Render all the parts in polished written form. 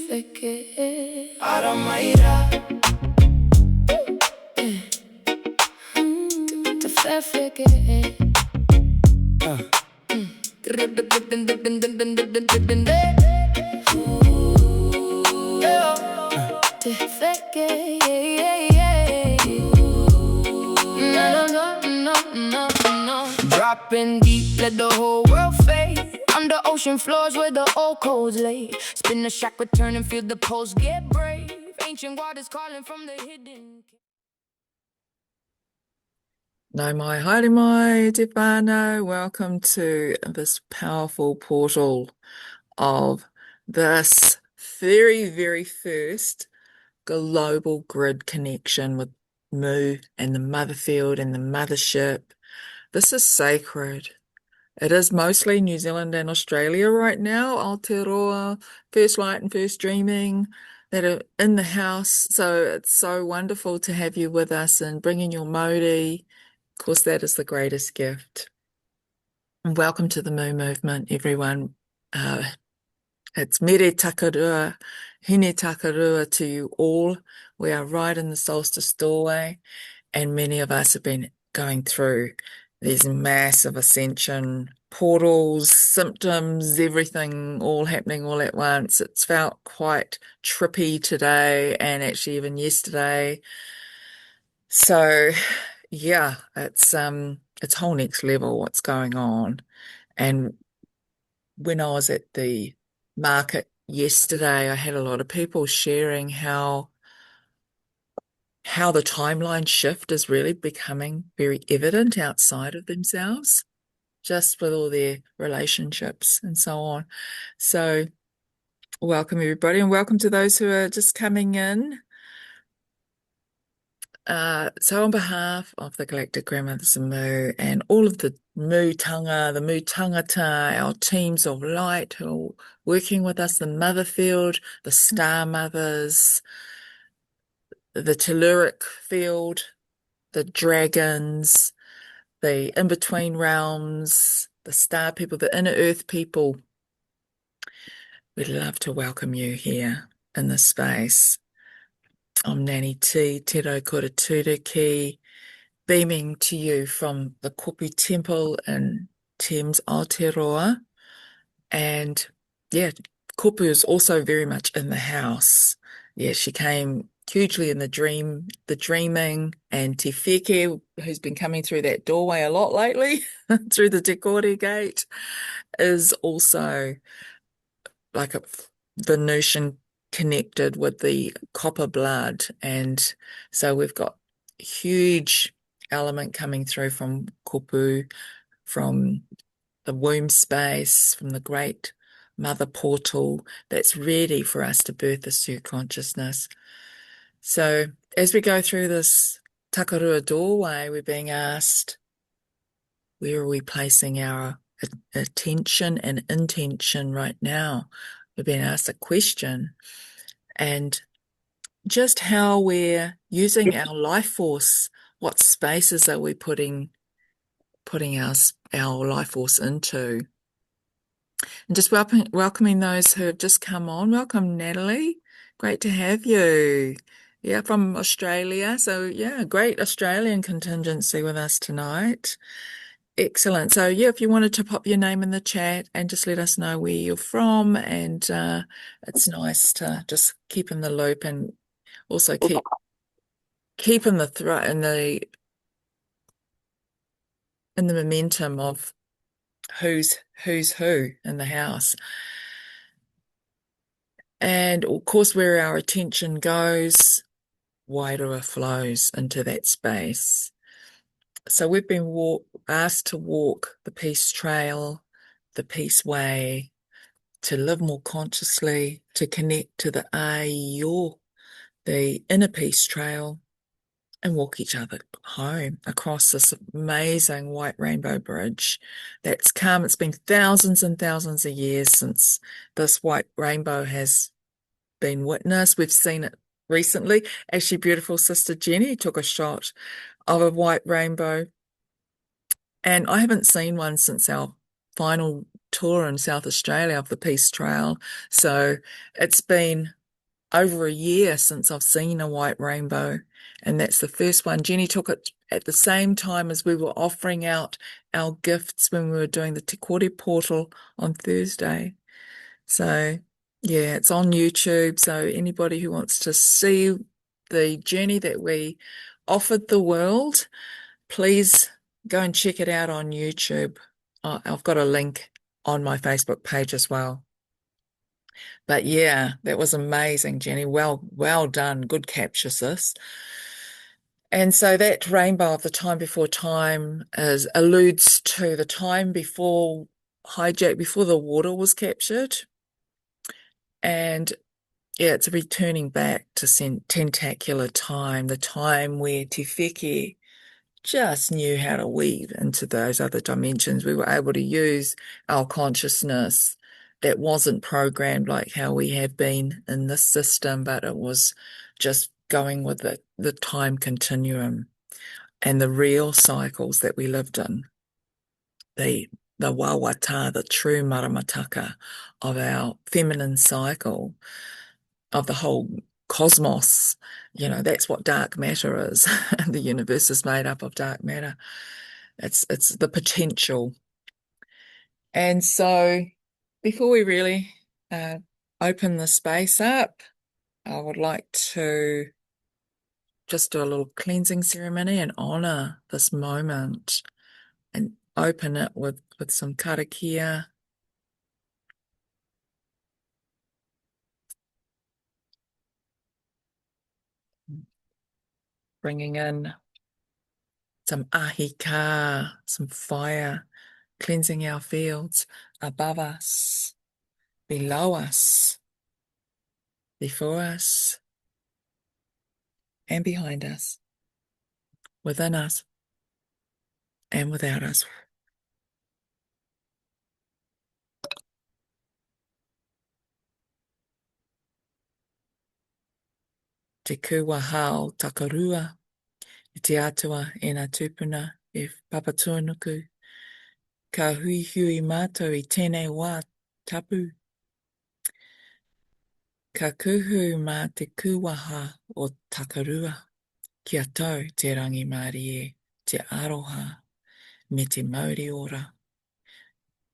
fake Ara Mayra Te fake Te fake No. Dropping deep, let the whole world fade. Under ocean floors where the old codes lay. Spin the shack, return and feel the pulse get brave. Ancient waters calling from the hidden. Nau mai, haere mai, te whānau. Welcome to this powerful portal of this very, very first global grid connection with Mu and the mother field and the mothership. This is sacred. It is mostly New Zealand and Australia right now, Aotearoa, First Light and First Dreaming, that are in the house. So it's so wonderful to have you with us and bringing your mauri. Of course, that is the greatest gift. And welcome to the Moo Movement, everyone. It's mere takarua, hine takarua to you all. We are right in the solstice doorway, and many of us have been going through these massive ascension portals, symptoms, everything all happening all at once. It's felt quite trippy today and actually even yesterday. So yeah, it's whole next level what's going on. And when I was at the market yesterday, I had a lot of people sharing how the timeline shift is really becoming very evident outside of themselves, just with all their relationships and so on. So welcome everybody, and welcome to those who are just coming in. So on behalf of the Galactic Grandmothers of Mu and all of the MUTANGA, the MUTANGATA, our teams of light who are working with us, the mother field, the star mothers, the telluric field, the dragons, the in-between realms, the star people, the inner earth people, we'd love to welcome you here in this space. I'm Nani T, Te Rau Kura Turiki, beaming to you from the Kopu temple in Thames, Aotearoa. And yeah, Kopu is also very much in the house. Yeah, she came hugely in the dreaming, and Te Wheke, who's been coming through that doorway a lot lately, through the Te Kore gate, is also like a Venusian connected with the copper blood. And so we've got huge element coming through from Kopu, from the womb space, from the great mother portal that's ready for us to birth this new consciousness. So as we go through this takarua doorway, we're being asked, where are we placing our attention and intention right now? We're being asked a question, and just how we're using our life force. What spaces are we putting our life force into? And just welcoming those who have just come on. Welcome, Natalie. Great to have you. Yeah, from Australia. So yeah, great Australian contingency with us tonight. Excellent. So yeah, if you wanted to pop your name in the chat and just let us know where you're from, and it's nice to just keep in the loop and also keep in the in the momentum of who's who in the house. And of course, where our attention goes, wider it flows into that space. So we've been asked to walk the peace trail, the peace way, to live more consciously, to connect to the Aio, the inner peace trail, and walk each other home across this amazing white rainbow bridge that's come. It's been thousands and thousands of years since this white rainbow has been witnessed. We've seen it recently. Actually, beautiful sister Jenny took a shot of a white rainbow, and I haven't seen one since our final tour in South Australia of the Peace Trail. So it's been over a year since I've seen a white rainbow, and that's the first one. Jenny took it at the same time as we were offering out our gifts when we were doing the Te Kore portal on Thursday. So yeah, it's on YouTube. So anybody who wants to see the journey that we offered the world, please go and check it out on YouTube. I've got a link on my Facebook page as well. But yeah, that was amazing, Jenny. Well done. Good capture, sis. And so that rainbow of the time before time alludes to the time before hijack, before the water was captured. And yeah, it's returning back to tentacular time, the time where Te Wheke just knew how to weave into those other dimensions. We were able to use our consciousness that wasn't programmed like how we have been in this system, but it was just going with the time continuum and the real cycles that we lived in. The wawata, the true maramataka of our feminine cycle, of the whole cosmos. That's what dark matter is. The universe is made up of dark matter. It's the potential. And so before we really open the space up, I would like to just do a little cleansing ceremony and honor this moment and open it with some karakia. Bringing in some ahika, some fire, cleansing our fields above us, below us, before us, and behind us, within us, and without us. Te kua hao takarua, I te atua e ngā tūpuna e papatuanuku, ka hui hui mātou I tēnei wā tapu. Ka kuhu mā te kuaha o takarua, kia tau te rangi Mārie, te aroha, me te mauri ora.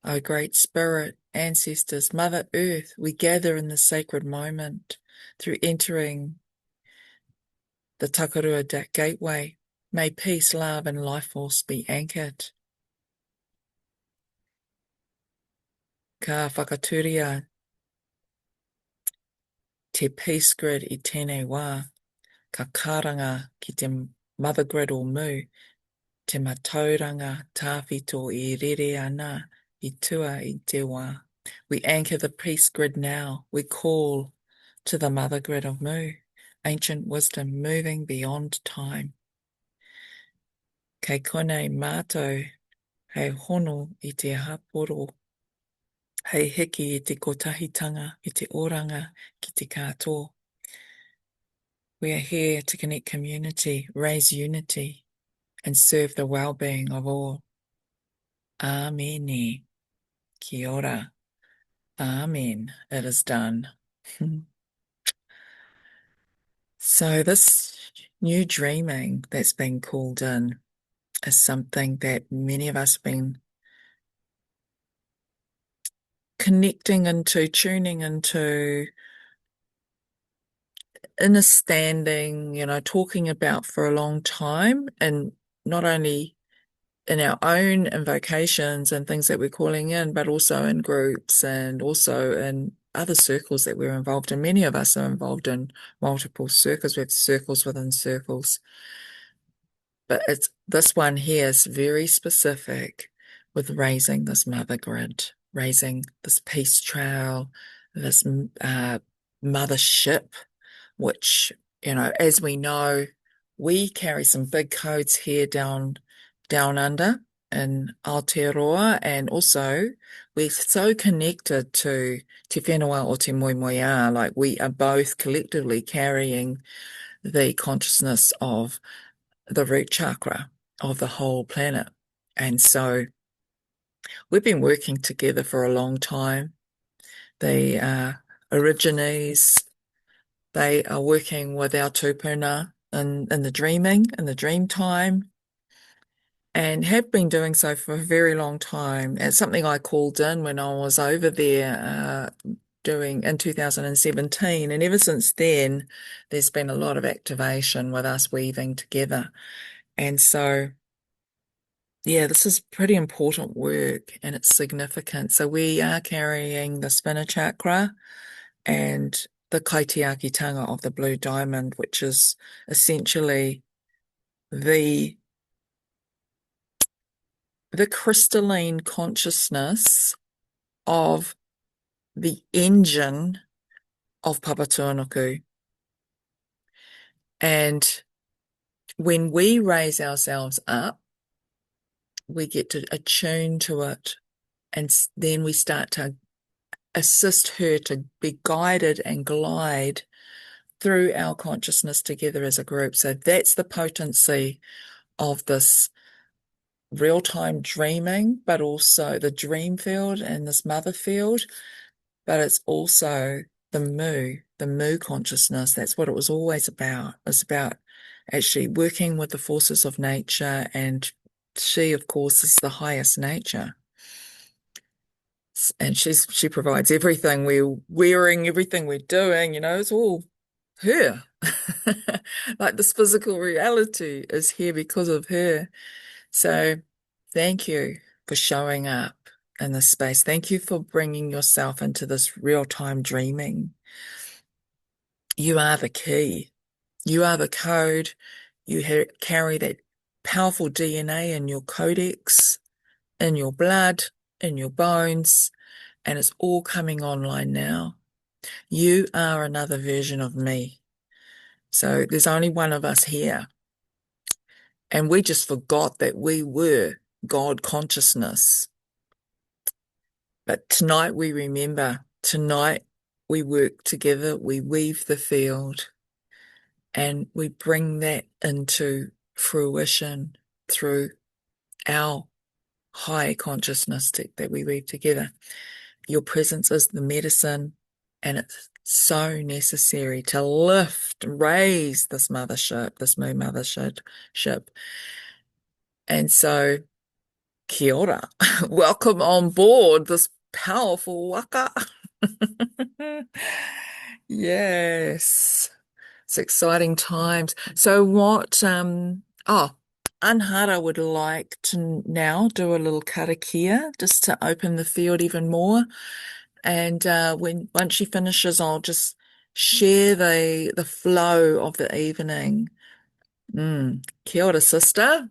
O Great Spirit, ancestors, Mother Earth, we gather in this sacred moment through entering the Takarua Gateway. May peace, love, and life force be anchored. Ka whakaturia te peace grid I tēnei wā, ka karanga ki te mother grid o Mu, te matauranga tāwhito I rere ana I tua I te wā. We anchor the peace grid now. We call to the mother grid of Mu, ancient wisdom moving beyond time. Kei konei mātou, hei hono I te haporo, hei hiki I te kotahitanga, I te oranga, ki te katoa. We are here to connect community, raise unity, and serve the well-being of all. Āmeni. Kia ora. Amen. It is done. So this new dreaming that's been called in is something that many of us have been connecting into, tuning into, understanding, talking about for a long time, and not only in our own invocations and things that we're calling in, but also in groups and also in other circles that we're involved in. Many of us are involved in multiple circles. We have circles within circles. But this one here is very specific with raising this mother grid, raising this peace trail, this mothership, which, as we know, we carry some big codes here down under in Aotearoa, and also we're so connected to Te Whenua o Te Moemoeā, like we are both collectively carrying the consciousness of the root chakra of the whole planet. And so We've been working together for a long time. The Origines, they are working with our tupuna in the dreaming, in the dream time, and have been doing so for a very long time. It's something I called in when I was over there doing in 2017. And ever since then, there's been a lot of activation with us weaving together. And so, yeah, this is pretty important work and it's significant. So we are carrying the spinner chakra and the kaitiakitanga of the blue diamond, which is essentially the crystalline consciousness of the engine of Papatūānuku. And when we raise ourselves up, we get to attune to it, and then we start to assist her to be guided and glide through our consciousness together as a group. So that's the potency of this real-time dreaming, but also the dream field and this mother field. But it's also the moo consciousness. That's what it was always about. It's about actually working with the forces of nature, and she, of course, is the highest nature. And she provides everything we're wearing, everything we're doing, it's all her. Like this physical reality is here because of her. So thank you for showing up in this space. Thank you for bringing yourself into this real-time dreaming. You are the key. You are the code. You carry that powerful DNA in your codex, in your blood, in your bones, and it's all coming online now. You are another version of me. So there's only one of us here. And we just forgot that we were God consciousness. But tonight we remember. Tonight we work together. We weave the field. And we bring that into fruition through our high consciousness that we weave together. Your presence is the medicine, and it's so necessary to raise this mothership, this moon mothership. And so, kia ora. Welcome on board this powerful waka. Yes. It's exciting times. So Anhara would like to now do a little karakia just to open the field even more. And once she finishes, I'll just share the flow of the evening. Kia ora, sister.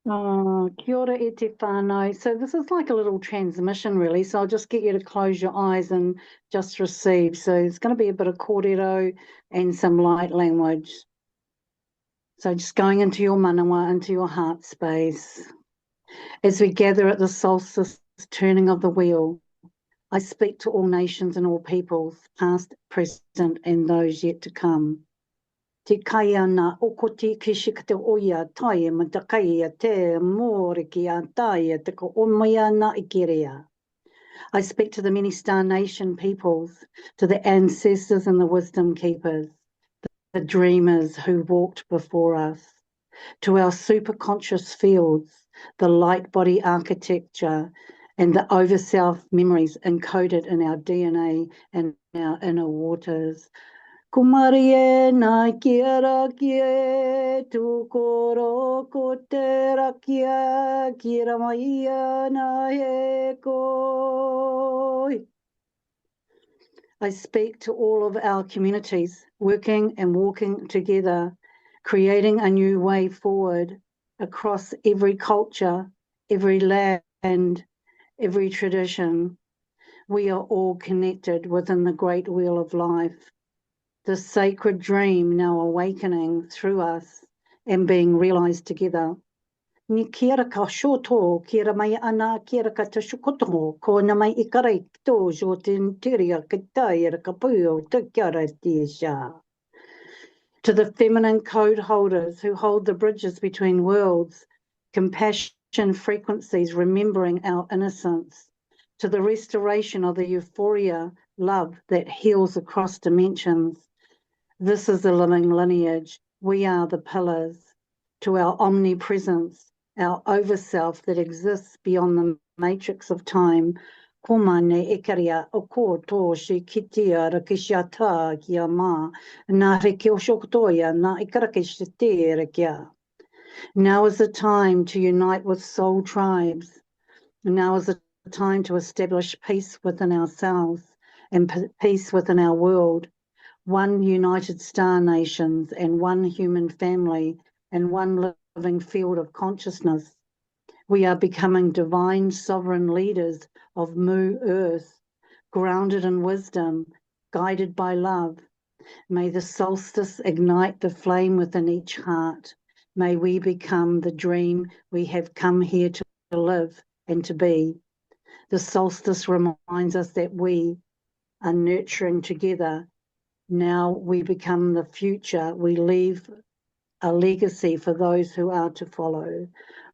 Oh, kia ora e te whānau. So this is like a little transmission, really. So I'll just get you to close your eyes and just receive. So it's going to be a bit of kōrero and some light language. So just going into your manawa, into your heart space. As we gather at the solstice turning of the wheel, I speak to all nations and all peoples, past, present, and those yet to come. Te kai ana okoti ki shikate oia tai ma te kai a te mōre ki a tai te ko omoia na ikerea. I speak to the many star nation peoples, to the ancestors and the wisdom keepers, the dreamers who walked before us, to our superconscious fields, the light body architecture, and the over-self memories encoded in our DNA and our inner waters. Kumarie na kia rakie, tu koro ko te rakia, kira maia na he koi. I speak to all of our communities, working and walking together, creating a new way forward across every culture, every land, every tradition. We are all connected within the great wheel of life. The sacred dream now awakening through us and being realized together. Ni kia ka shoto, kia mai ana, kia ka te shukoto, ko na mai ikarai to jo ten tiria ka tai ka puyo te kia tiesha. To the feminine code holders who hold the bridges between worlds, compassion frequencies, remembering our innocence, to the restoration of the euphoria, love that heals across dimensions. This is the living lineage. We are the pillars. To our omnipresence, our overself that exists beyond the matrix of time. Ko mane ekaria o ko tō shi kitia ra kishiata kia ma, nā re ki o shokotoia, nā ikara kishite ra kia. Now is the time to unite with soul tribes. Now is the time to establish peace within ourselves and peace within our world. One united star nations and one human family and one living field of consciousness. We are becoming divine sovereign leaders of Mu Earth, grounded in wisdom, guided by love. May the solstice ignite the flame within each heart. May we become the dream we have come here to live and to be. The solstice reminds us that we are nurturing together. Now we become the future. We leave a legacy for those who are to follow.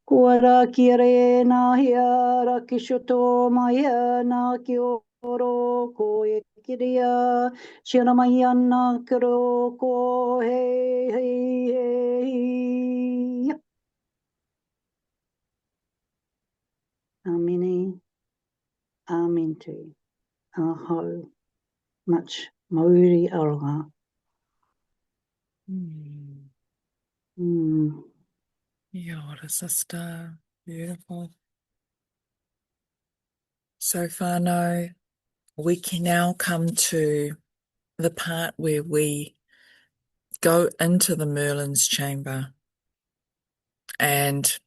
Kua rā ki re nā hea, rā ki shoto mai hea, nā ki oro ko e kiria, shira mai ana kiro ko hei hei hei. Amini, amentu, aho, much mauri aroha. Your sister, beautiful. So whānau, we can now come to the part where we go into the Merlins Chamber. And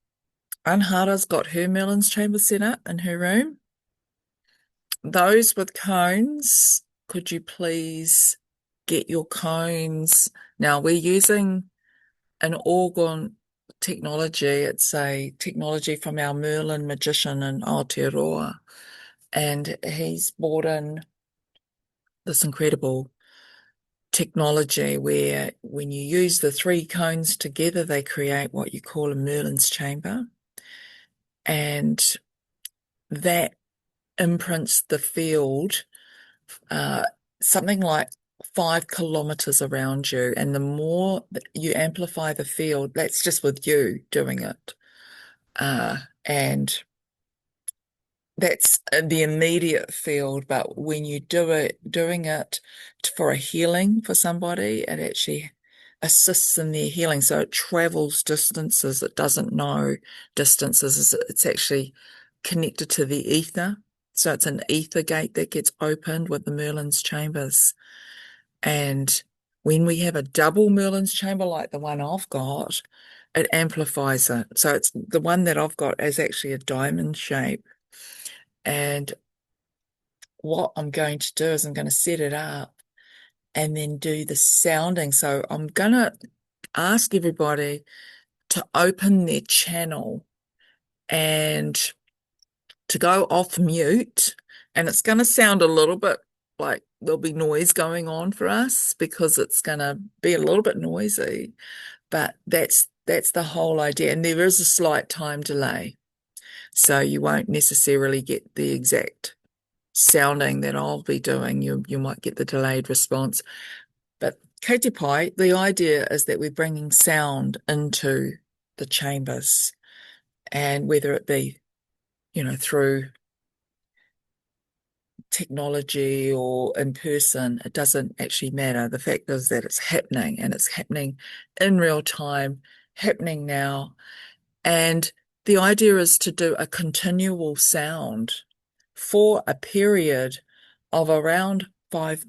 Anhara's got her Merlins Chamber set up in her room. Those with cones, could you please get your cones? Now we're using an organ technology. It's a technology from our Merlin magician in Aotearoa. And he's brought in this incredible technology where when you use the three cones together, they create what you call a Merlin's chamber. And that imprints the field something like 5 kilometers around you. And the more that you amplify the field, that's just with you doing it. And that's the immediate field, but when you doing it for a healing for somebody, it actually assists in their healing. So it travels distances it doesn't know distances. It's actually connected to the ether. So it's an ether gate that gets opened with the Merlin's chambers. And when we have a double Merlin's chamber like the one I've got, it amplifies it. So it's the one that I've got is actually a diamond shape. And what I'm going to do is I'm going to set it up and then do the sounding. So I'm going to ask everybody to open their channel and to go off mute. And it's going to sound a little bit like there'll be noise going on for us because it's going to be a little bit noisy. But that's the whole idea. And there is a slight time delay. So you won't necessarily get the exact sounding that I'll be doing. You might get the delayed response. But kei te pai, the idea is that we're bringing sound into the chambers, and whether it be, through technology or in person, it doesn't actually matter. The fact is that it's happening, and it's happening in real time, happening now. And the idea is to do a continual sound for a period of around 5,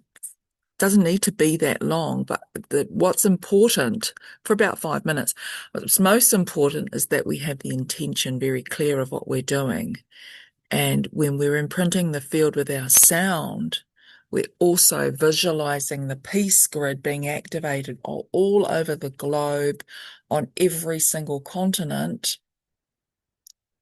doesn't need to be that long, but what's important for about 5 minutes, what's most important is that we have the intention very clear of what we're doing. And when we're imprinting the field with our sound, we're also visualizing the peace grid being activated all over the globe on every single continent,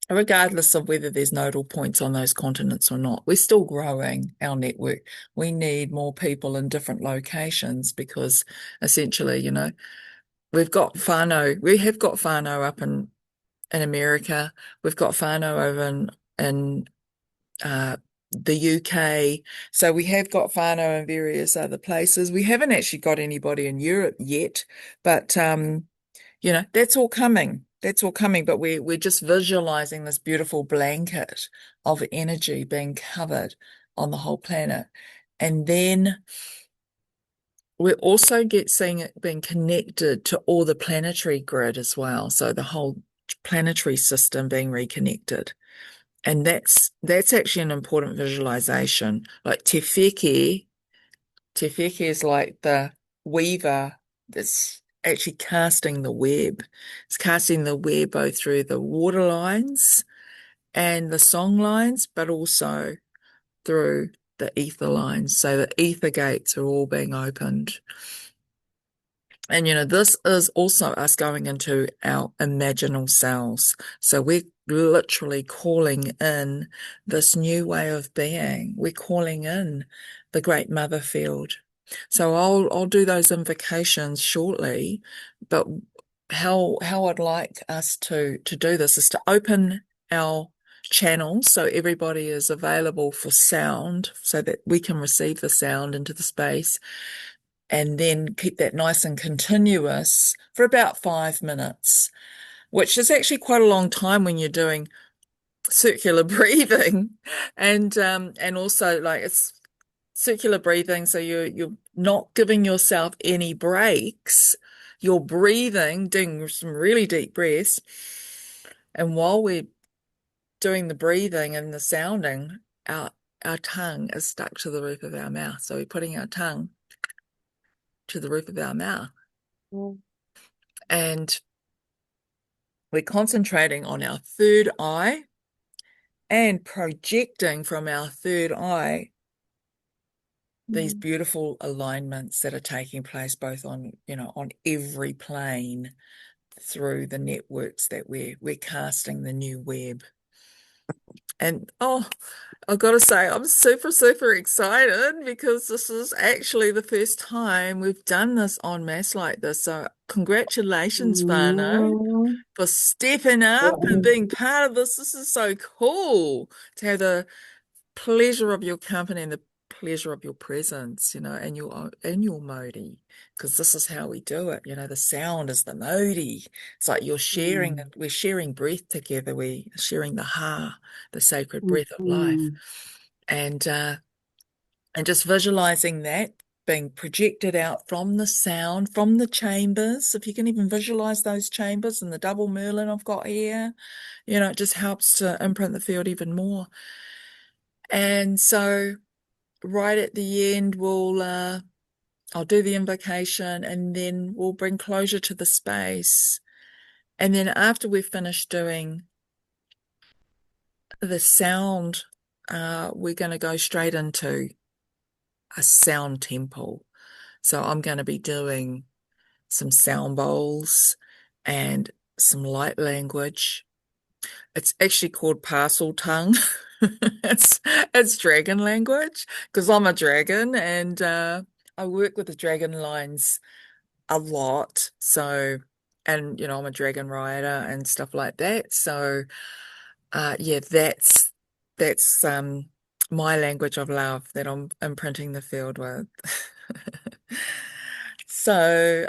regardless of whether there's nodal points on those continents or not. We're still growing our network. We need more people in different locations because essentially, we have got whānau up in in America. We've got whānau over in the UK. So we have got whānau in various other places. We haven't actually got anybody in Europe yet, but that's all coming. That's all coming. But we're just visualizing this beautiful blanket of energy being covered on the whole planet. And then we're also seeing it being connected to all the planetary grid as well. So the whole planetary system being reconnected. And that's actually an important visualization. Like Te Wheke is like the weaver that's actually casting the web. It's casting the web both through the water lines and the song lines, but also through the ether lines. So the ether gates are all being opened. And, this is also us going into our imaginal selves. So we're literally calling in this new way of being. We're calling in the great mother field. So I'll do those invocations shortly, but how I'd like us to do this is to open our channels so everybody is available for sound so that we can receive the sound into the space, and then keep that nice and continuous for about 5 minutes, which is actually quite a long time when you're doing circular breathing, and also like it's circular breathing, so you're not giving yourself any breaks. You're breathing, doing some really deep breaths, and while we're doing the breathing and the sounding, our tongue is stuck to the roof of our mouth. So we're putting our tongue to the roof of our mouth. Mm. And we're concentrating on our third eye and projecting from our third eye these beautiful alignments that are taking place both on every plane through the networks that we're casting the new web. And I've got to say, I'm super, super excited because this is actually the first time we've done this en masse like this. So congratulations, whānau, Mm. for stepping up and being part of this. This is so cool to have the pleasure of your company and the pleasure of your presence, and your modi, because this is how we do it. The sound is the modi. It's like we're sharing breath together. We're sharing the ha, the sacred breath of life, and just visualizing that being projected out from the sound, from the chambers. If you can even visualize those chambers and the double Merlin I've got here, it just helps to imprint the field even more. And so right at the end, I'll do the invocation, and then we'll bring closure to the space. And then after we've finished doing the sound, we're going to go straight into a sound temple. So I'm going to be doing some sound bowls and some light language. It's actually called parcel tongue. It's dragon language because I'm a dragon, and I work with the dragon lines a lot. So, and I'm a dragon rider and stuff like that. So, yeah, that's my language of love that I'm imprinting the field with. So,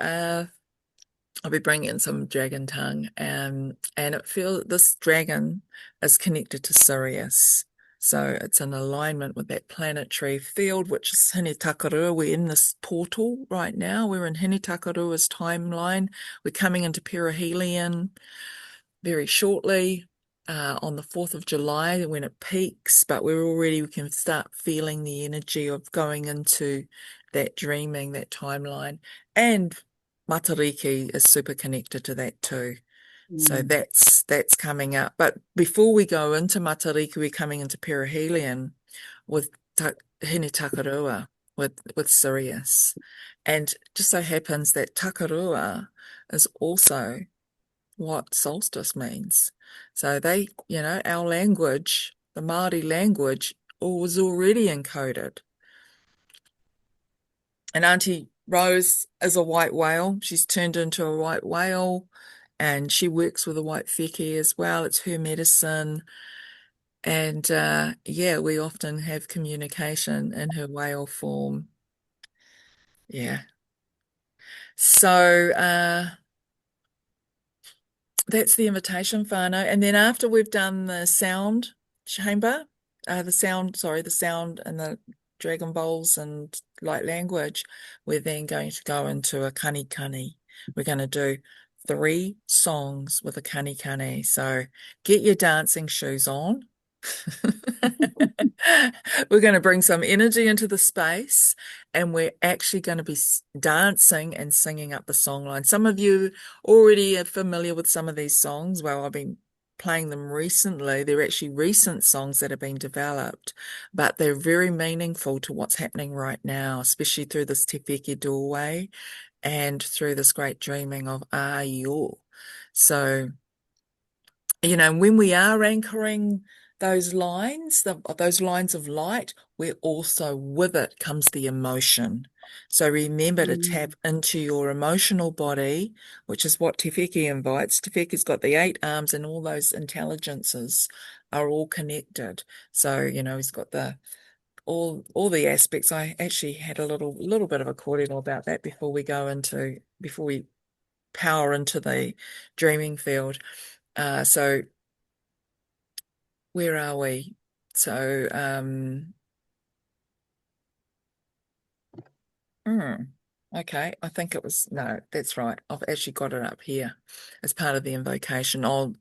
I'll be bringing in some dragon tongue, and this dragon is connected to Sirius. So it's in alignment with that planetary field, which is Hine Takarua. We're in this portal right now. We're in Hine Takarua's timeline. We're coming into perihelion very shortly, on the 4th of July when it peaks, but we can start feeling the energy of going into that dreaming, that timeline. And Matariki is super connected to that too. So that's coming up. But before we go into Matariki, we're coming into perihelion with Hine Takarua, with Sirius. And just so happens that Takarua is also what solstice means. So our language, the Māori language, was already encoded. And Auntie Rose is a white whale. She's turned into a white whale, and she works with the white wheke as well. It's her medicine. And yeah, we often have communication in her whale form. Yeah. So that's the invitation, whānau. And then after we've done the sound chamber, the sound and the dragon bowls and light language, we're then going to go into a kani kani. We're going to do 3 songs with a kani kani. So get your dancing shoes on. We're going to bring some energy into the space, and we're actually going to be dancing and singing up the songline. Some of you already are familiar with some of these songs. Well, I've been playing them recently. They're actually recent songs that have been developed, but they're very meaningful to what's happening right now, especially through this Te Wheke doorway and through this great dreaming of Aio. So, you know, when we are anchoring those lines, those lines of light, we're also, with it comes the emotion. So remember to tap into your emotional body, which is what Te Wheke invites. Te Wheke's got the 8 arms, and all those intelligences are all connected. So, you know, he's got all the aspects. I actually had a little bit of a kōrero about that before we power into the dreaming field. So where are we? So, okay, I think it was, no, that's right. I've actually got it up here as part of the invocation. I'll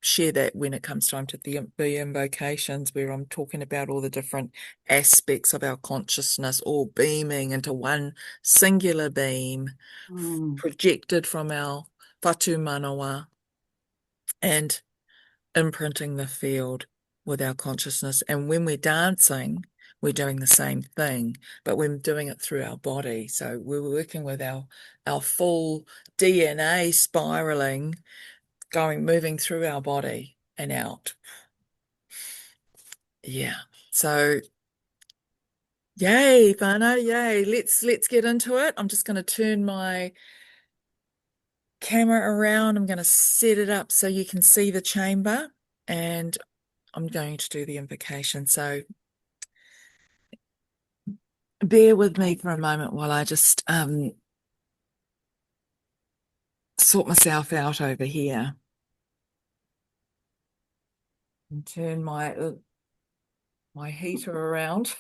share that when it comes time to the invocations, where I'm talking about all the different aspects of our consciousness, all beaming into one singular beam, projected from our whatu manawa, and imprinting the field with our consciousness. And when we're dancing, we're doing the same thing, but we're doing it through our body. So we're working with our full DNA spiraling, moving through our body and out. Yeah. So yay, whānau, yay. Let's get into it. I'm just going to turn my camera around. I'm going to set it up so you can see the chamber, and I'm going to do the invocation. So bear with me for a moment while I just sort myself out over here and turn my heater around.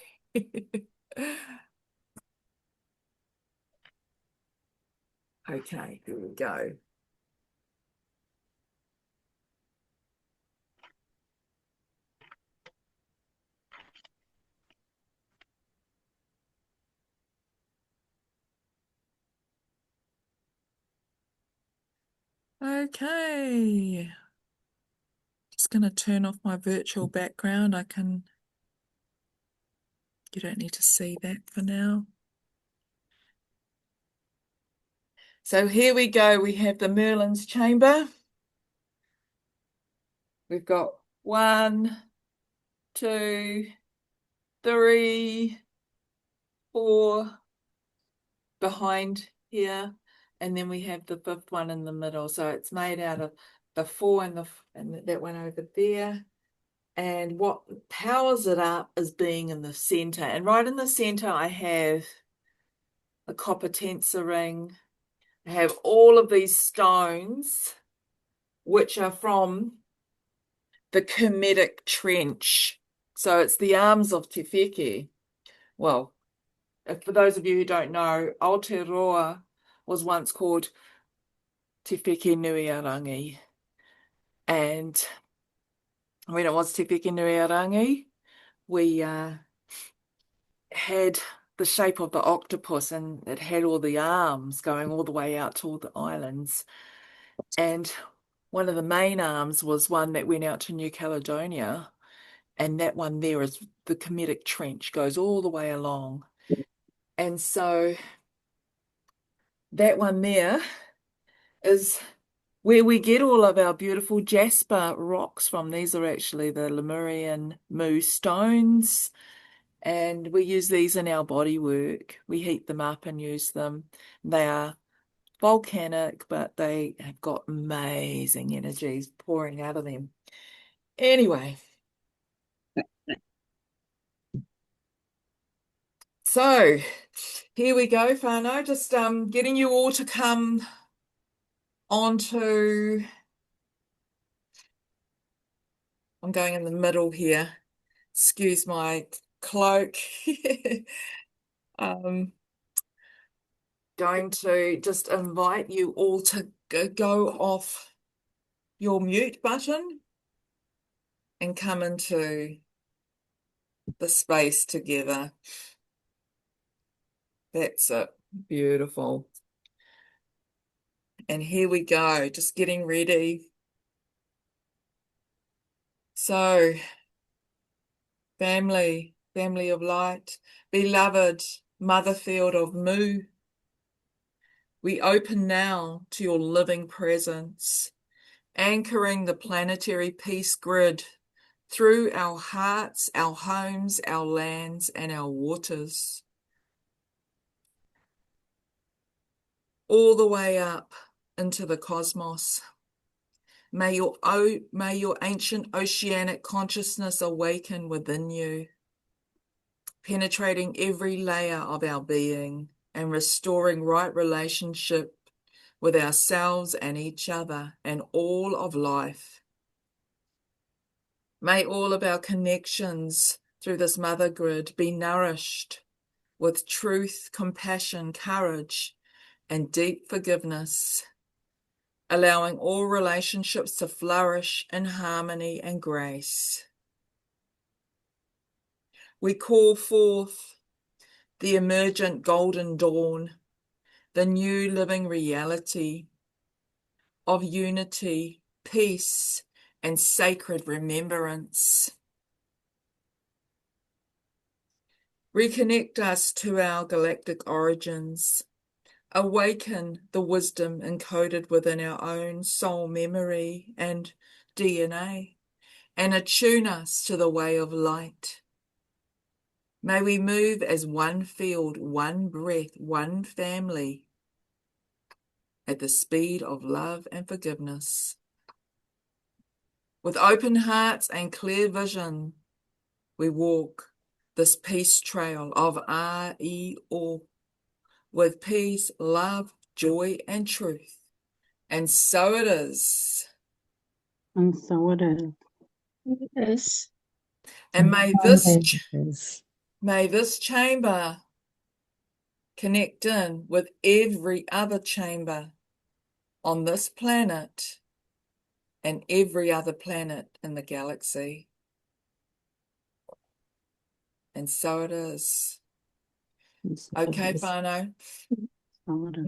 Okay, here we go. Okay. Just going to turn off my virtual background. You don't need to see that for now. So here we go. We have the Merlins Chamber. We've got 1, 2, 3, 4 behind here, and then we have the 5th one in the middle. So it's made out of the 4 and that one over there. And what powers it up is being in the center. And right in the center, I have a copper tensor ring. I have all of these stones, which are from the Kemetic Trench. So it's the arms of Te Wheke. Well, for those of you who don't know, Aotearoa was once called Te Wheke Nuiarangi. And when it was Te Wheke Nuiarangi, we had the shape of the octopus, and it had all the arms going all the way out to all the islands. And one of the main arms was one that went out to New Caledonia, and that one there is the Kemetic Trench, goes all the way along. And so that one there is where we get all of our beautiful jasper rocks from. These are actually the Lemurian Mu stones, and we use these in our body work. We heat them up and use them. They are volcanic, but they have got amazing energies pouring out of them. Anyway, so here we go, whānau. Just getting you all to come onto, I'm going in the middle here. Excuse my cloak. Going to just invite you all to go off your mute button and come into the space together. That's it. Beautiful. And here we go, just getting ready. So, family of light, beloved mother field of Mu, we open now to your living presence, anchoring the planetary peace grid through our hearts, our homes, our lands, and our waters. All the way up into the cosmos. May your ancient oceanic consciousness awaken within you, penetrating every layer of our being and restoring right relationship with ourselves and each other and all of life. May all of our connections through this mother grid be nourished with truth, compassion, courage, and deep forgiveness, allowing all relationships to flourish in harmony and grace. We call forth the emergent golden dawn, the new living reality of unity, peace, and sacred remembrance. Reconnect us to our galactic origins. Awaken the wisdom encoded within our own soul memory and DNA, and attune us to the way of light. May we move as one field, one breath, one family, at the speed of love and forgiveness. With open hearts and clear vision, we walk this peace trail of A-E-O, with peace, love, joy, and truth. And so it is. And so it is. It is. And may this chamber connect in with every other chamber on this planet and every other planet in the galaxy. And so it is. And so Okay, it is. whānau. So it is.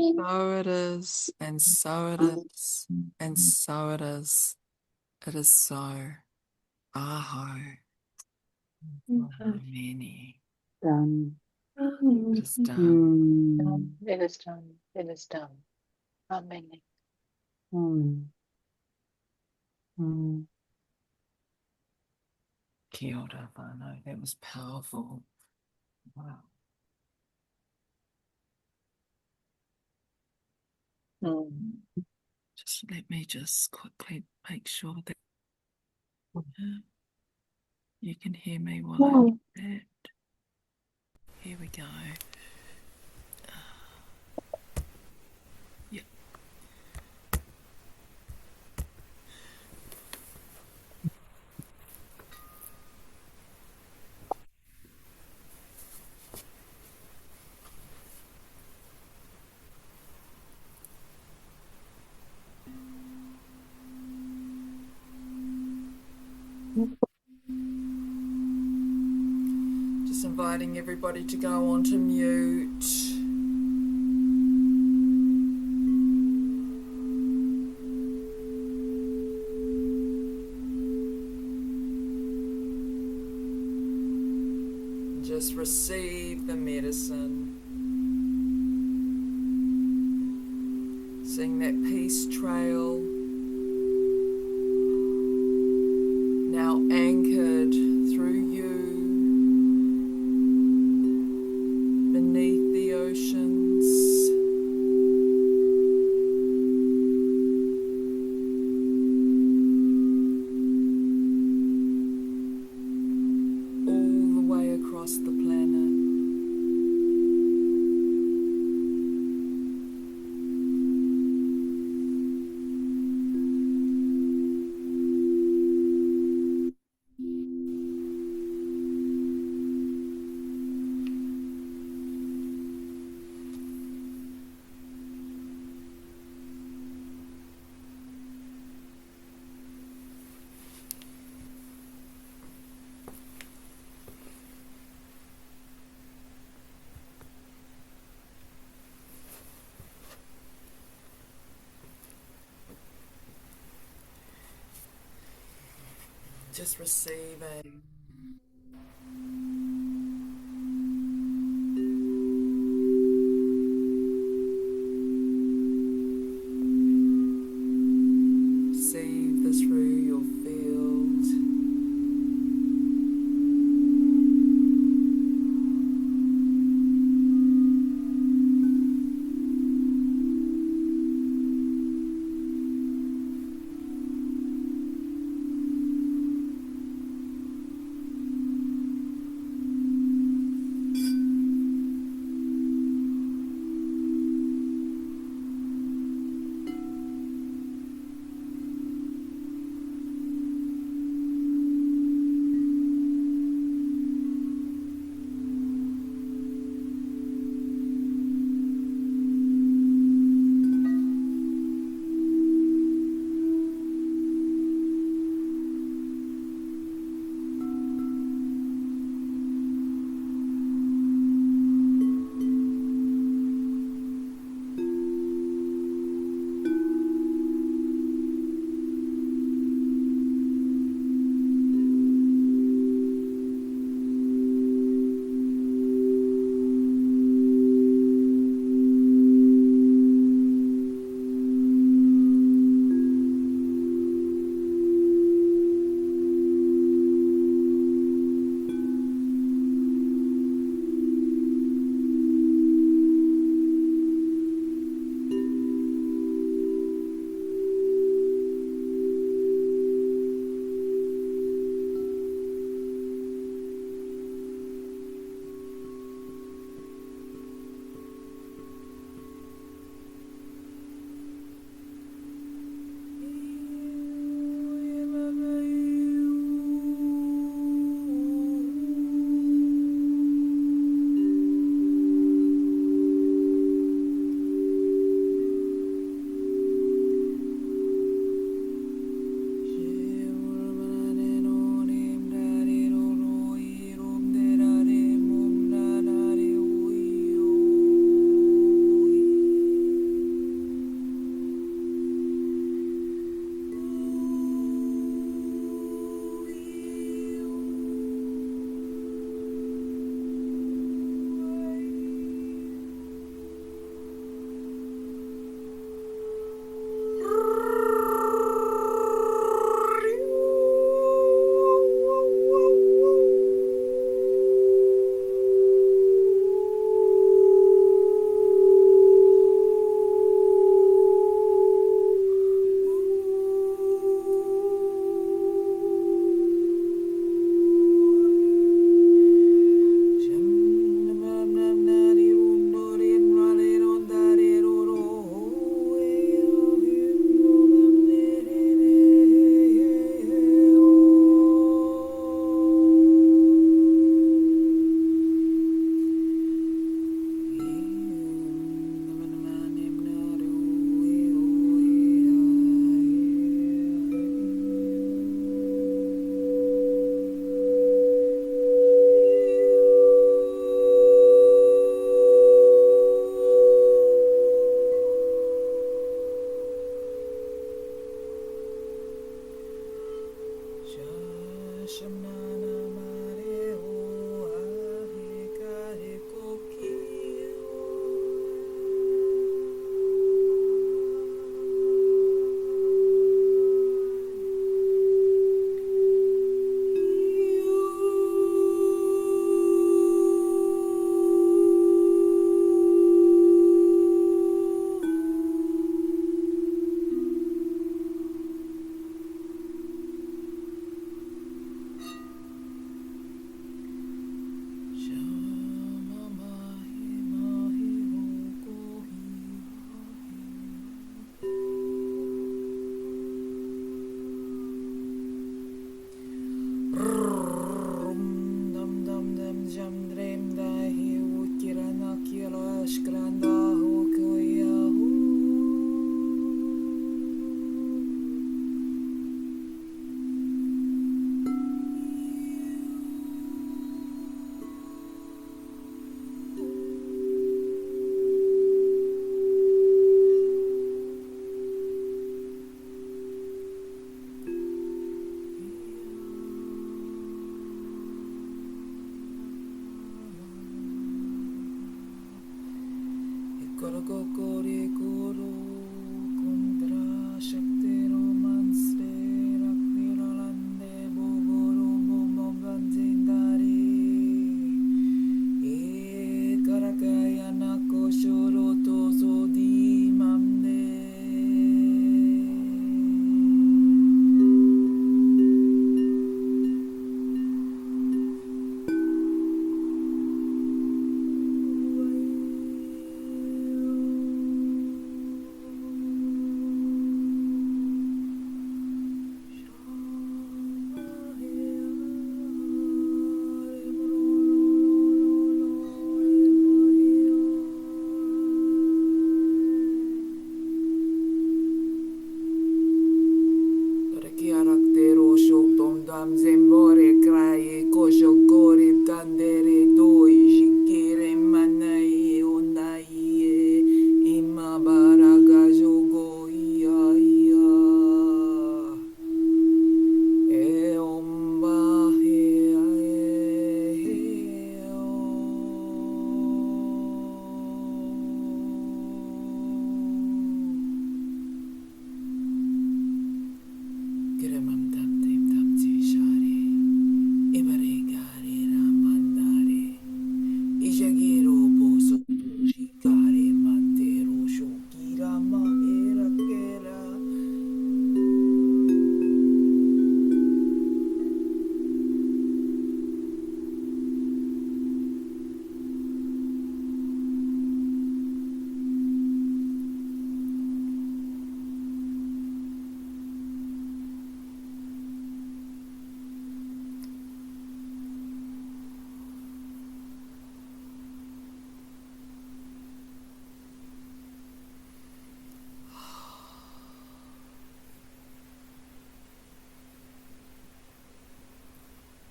So it is, and so it is, and so it is. It is so. Aho. Many. Done. It is done. It is done. It is done. Amen. Mm. Mm. Kia ora whānau. That was powerful. Wow. Just let me just quickly make sure that you can hear me while I do that. Here we go. Yep. Just inviting everybody to go on to mute. Just receive the medicine. Seeing that peace trail now anchored through you beneath the oceans. All the way across the planet. Just receiving. Receive this through your field.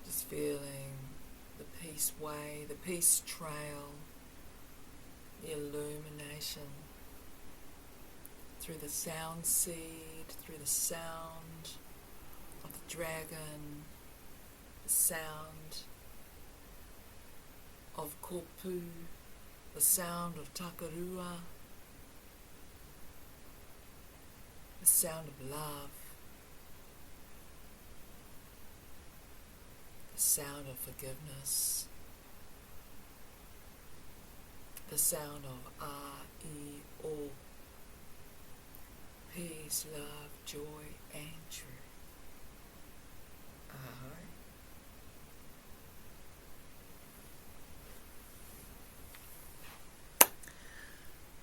Just feeling the peace way, the peace trail, the illumination through the sound seed, through the sound of the dragon, the sound of Kopu, the sound of Takarua, the sound of love, the sound of forgiveness, the sound of A-E-O, peace, love, joy, and truth.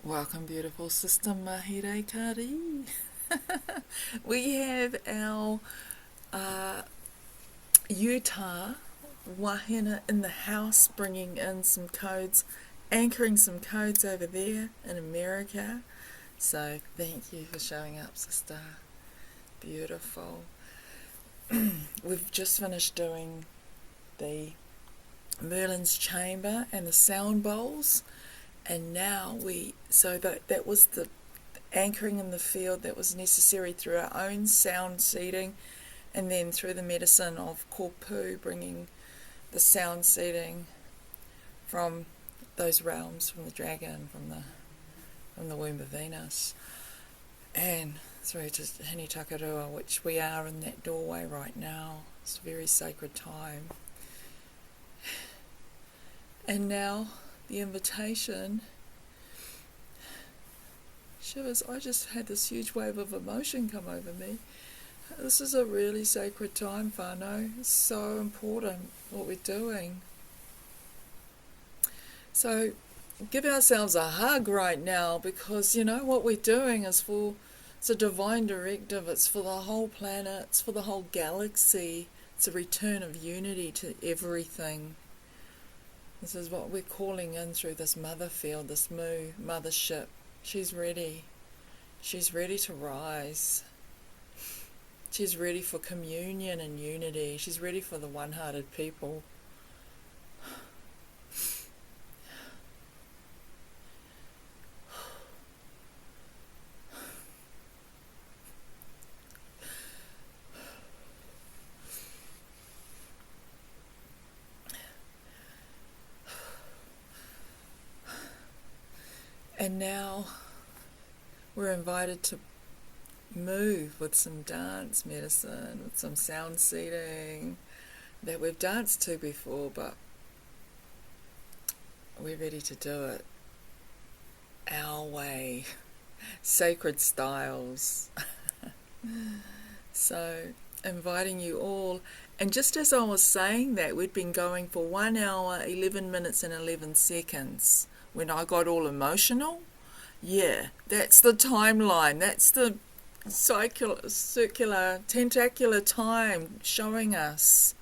Welcome, beautiful sister Mahire Kari. We have our Utah wahine in the house, bringing in some codes, anchoring some codes over there in America. So thank you for showing up, sister. Beautiful. We've just finished doing the Merlins Chamber and the sound bowls, and now that was the anchoring in the field that was necessary through our own sound seeding, and then through the medicine of Kopu, bringing the sound seeding from those realms, from the dragon, from the womb of Venus, and through to Hini Takarua, which we are in that doorway right now. It's a very sacred time. And now the invitation. Shivers, I just had this huge wave of emotion come over me. This is a really sacred time, whānau. It's so important what we're doing. So give ourselves a hug right now, because you know what we're doing is it's a divine directive. It's for the whole planet. It's for the whole galaxy. It's a return of unity to everything. This is what we're calling in through this mother field, this mothership. She's ready. She's ready to rise. She's ready for communion and unity. She's ready for the one-hearted people. And now we're invited to move with some dance medicine, with some sound seating that we've danced to before, but we're ready to do it our way, sacred styles. So inviting you all, and just as I was saying that, we'd been going for 1 hour, 11 minutes and 11 seconds when I got all emotional. Yeah, that's the timeline, that's the circular, tentacular time showing us,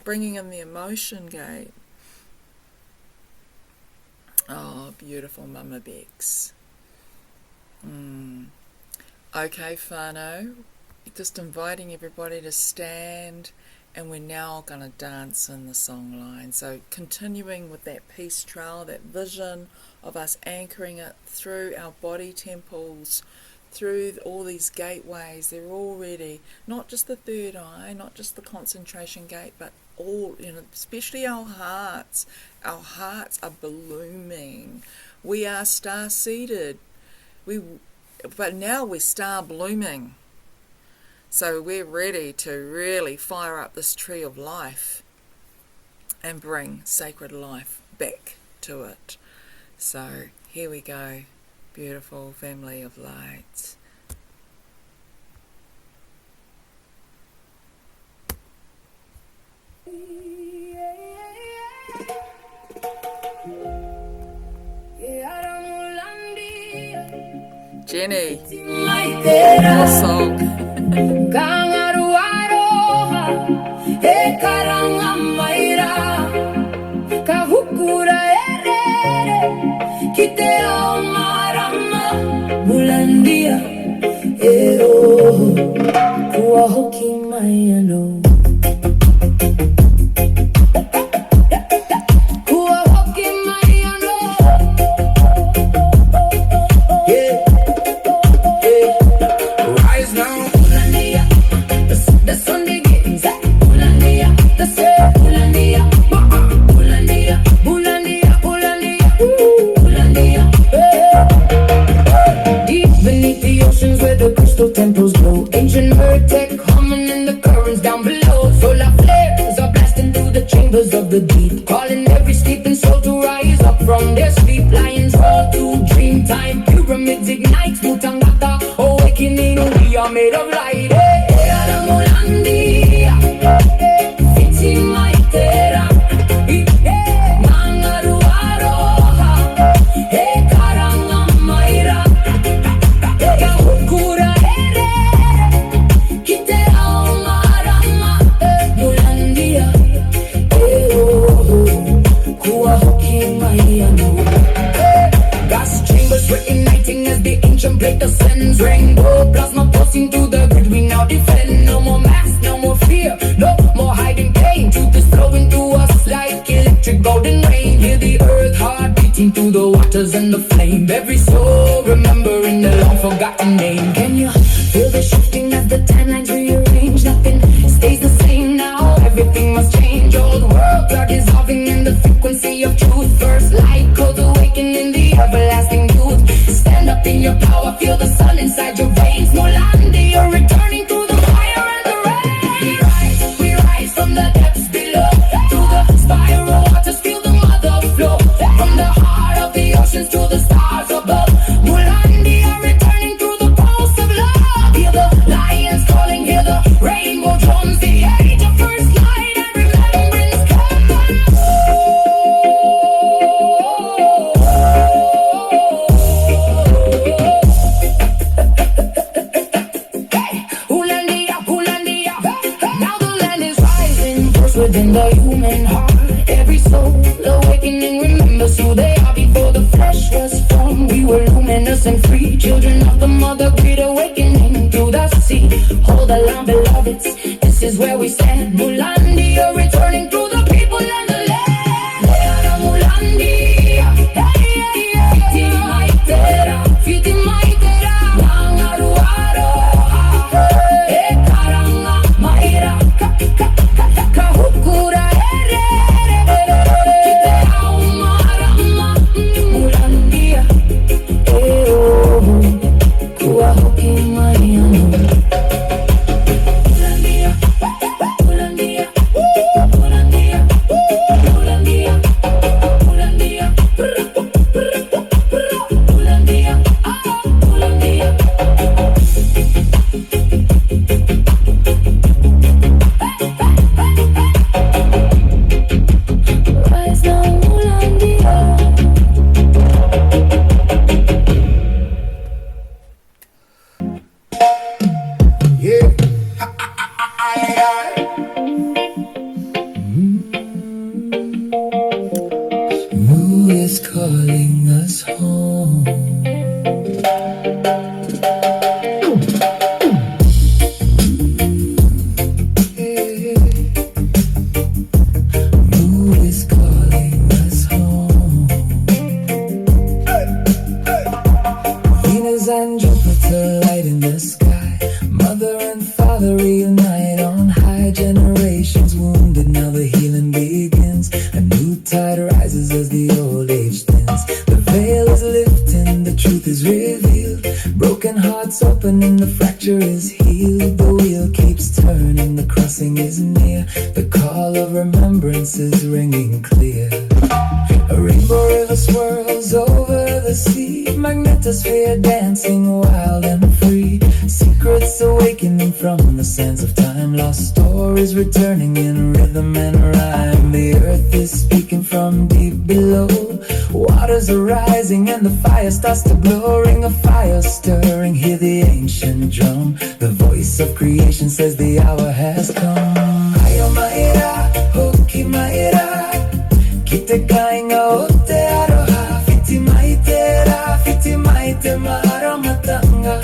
bringing in the emotion gate. Oh, beautiful Mama Bex. Okay, whānau, just inviting everybody to stand, and we're now going to dance in the song line. So continuing with that peace trail, that vision of us anchoring it through our body temples, through all these gateways. They're all ready, not just the third eye, not just the concentration gate, but all, especially our hearts. Our hearts are blooming. We are star-seeded. But now we're star blooming. So we're ready to really fire up this tree of life and bring sacred life back to it. So here we go, beautiful family of light. Jenny, song. Temples glow, ancient Mertech humming in the currents down below. Solar flares are blasting through the chambers of the deep, calling every sleeping soul to rise up from their sleep. Lions roar to dream time, pyramids ignite, MUTANGATA awakening. We are made of light. Break the sends, rainbow plasma pulsing through the grid. We now defend. No more mask, no more fear, no more hiding pain. Truth is flowing through us like electric golden rain. Hear the earth heart beating through the waters and the flame. Every soul remembering the long forgotten name. Can you feel the shifting as the timelines rearrange? Nothing stays the same now, everything must change. Old worlds are dissolving in the frequency of truth. First light codes awakening the everlasting youth. Stand up in your power, feel the sun inside your veins. Molandi, you're returning through the fire and the rain. We rise from the depths below. Through the spiral waters, feel the mother flow. From the heart of the oceans to the stars above. Molandi, you're returning through the pulse of love. Hear the lions calling, hear the rainbow drums. The age of first light and remembrance come. Within the human heart, every soul awakening remembers who they are before the flesh was formed. We were luminous and free, children of the mother, great awakening through the sea. Hold the line, beloveds, this is where we stand. Mulandi, you're returning through the people and the land. Mulandi, Fiti Maitera, Fiti Maitera, Nangaruaro, Karanga Maira, Kahukura, Kita Aumarama, Mulandia, is calling us home. Mu is calling us home. Venus and Jupiter light in the sky. Mother and father reunite on high. Generations wounded, now the healing begins. A new tide rises as the old age thins. The veil is lifting, the truth is revealed. Broken hearts open and the fracture is healed. The wheel keeps turning, the crossing is near. The call of remembrance is ringing clear. A rainbow river swirls over the sea. Magnetosphere dancing wild and free. Secrets awakening from the sands of time. Lost stories returning in rhythm and rhyme. The earth is speaking from deep below. Waters are rising and the fire starts to glow. Ring of fire stirring, hear the ancient drum. The voice of creation says the hour has come. Ayo maira, hoki maira. Kite kainga ote aroha. Fiti maite mara matanga.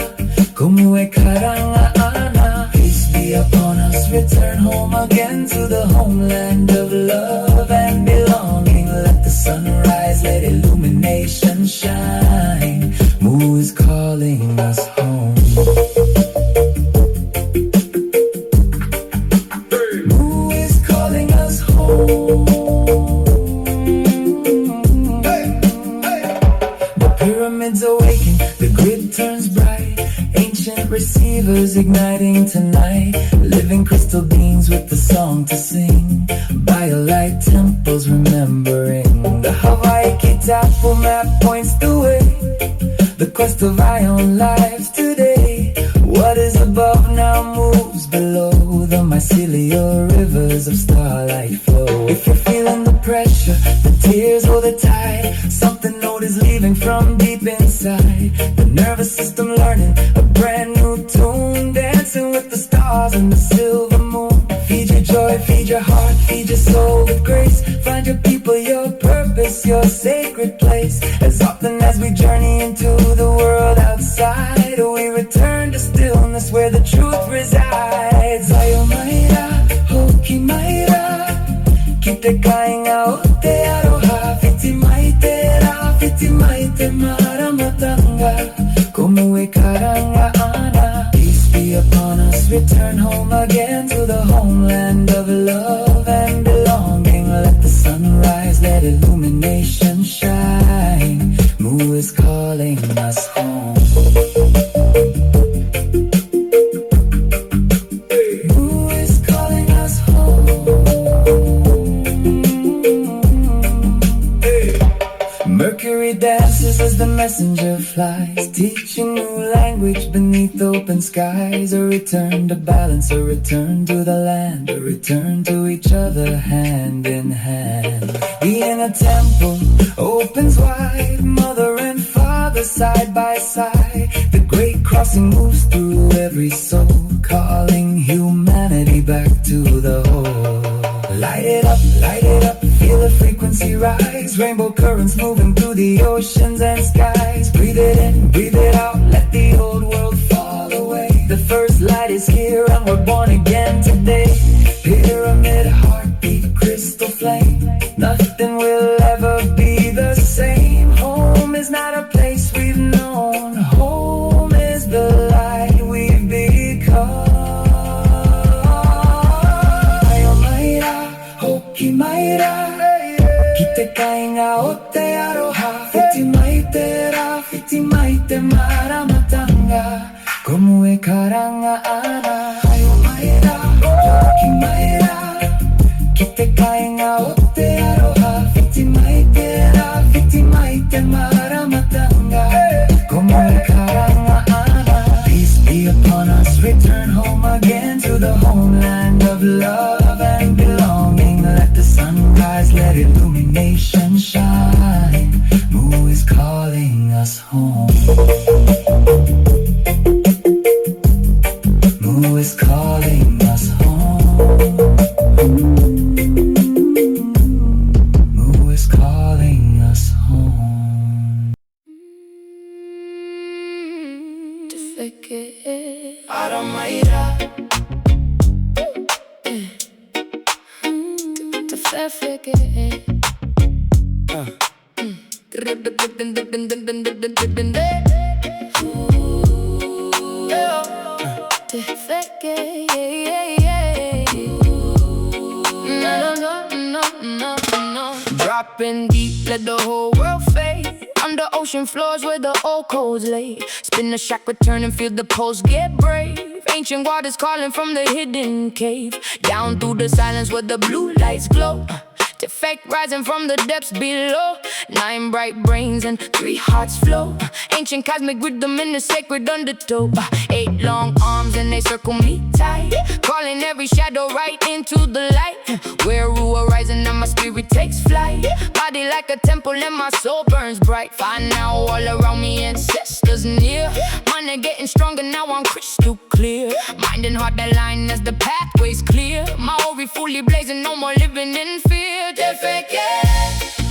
Kumue karanga ana. Peace be upon us, return home again to the homeland of love and belonging. Let the sun rise, let illumination shine. Mu is calling us home. Mu is calling us home. The pyramids awaken, the grid turns bright. Ancient receivers igniting tonight. Living crystal beings with the song to sing. Biolite temples remembering. The Hawaii Kitapo map points the way. The quest of ion lives today. What is above now moves below. The mycelial rivers of starlight flow. If you're feeling the pressure, the tears or the tide, something old is leaving from deep inside. The nervous system learning a brand new tune. Dancing with the stars and the silver moon. Feed your joy, feed your heart, feed your soul with grace. Find your people, your purpose, your sacred place. As often as we journey into the world outside, we return to stillness where the truth resides. Ayo maira, hoki maira. Kite kainga ote aroha. Fiti maite mara matanga. Kumue karanga ana. Peace be upon us, return home again to the homeland of love and belonging. Let the sun rise, let illumination shine. Mu is calling us home. Mu is calling us home. Mercury dances as the messenger flies, teaching new language beneath open skies. A return to balance, a return to the land, a return to each other hand in hand. The inner temple opens wide, mother and father side by side. The great crossing moves through every soul, calling humanity back to the whole. Light it up, feel the frequency rise. Rainbow currents moving through the oceans and skies. Breathe it in, breathe it out, let the old world fall away. The first light is here and we're born again today. Pyramid, heartbeat, crystal flame. Nothing will ever be the same. Home is not a place we've known. Home is the light we've become. Maira, kite kainga ote aroha. Fiti maite mara matanga. Komue karanga ana. Ayo maira, hoki maira. Kite kainga ote aroha. Fiti maite mara matanga. Komue karanga ana. Peace be upon us, return home again to the homeland of love and belonging. Let the sun rise, let illumination shine. Mu is calling us home. Mu is calling us home. Mu is calling us home. fake Aramaira Te fake Te fake No. Dropping deep, let the whole world fade. Under ocean floors where the old codes lay. Spin the shack, return and feel the pulse get brave. Ancient waters calling from the hidden cave. Down through the silence where the blue lights glow. Defect rising from the depths below. 9 bright brains and 3 hearts flow. Ancient cosmic rhythm in the sacred undertow. 8 long arms and they circle me tight. Calling every shadow right into the light. Where Ruah rising and my spirit takes flight. Body like a temple and my soul burns bright. Find now all around me, ancestors near. Mind getting stronger, now I'm crystal clear. Mind and heart align as the pathway's clear. My Ori fully blazing, no more living in fear. Te fake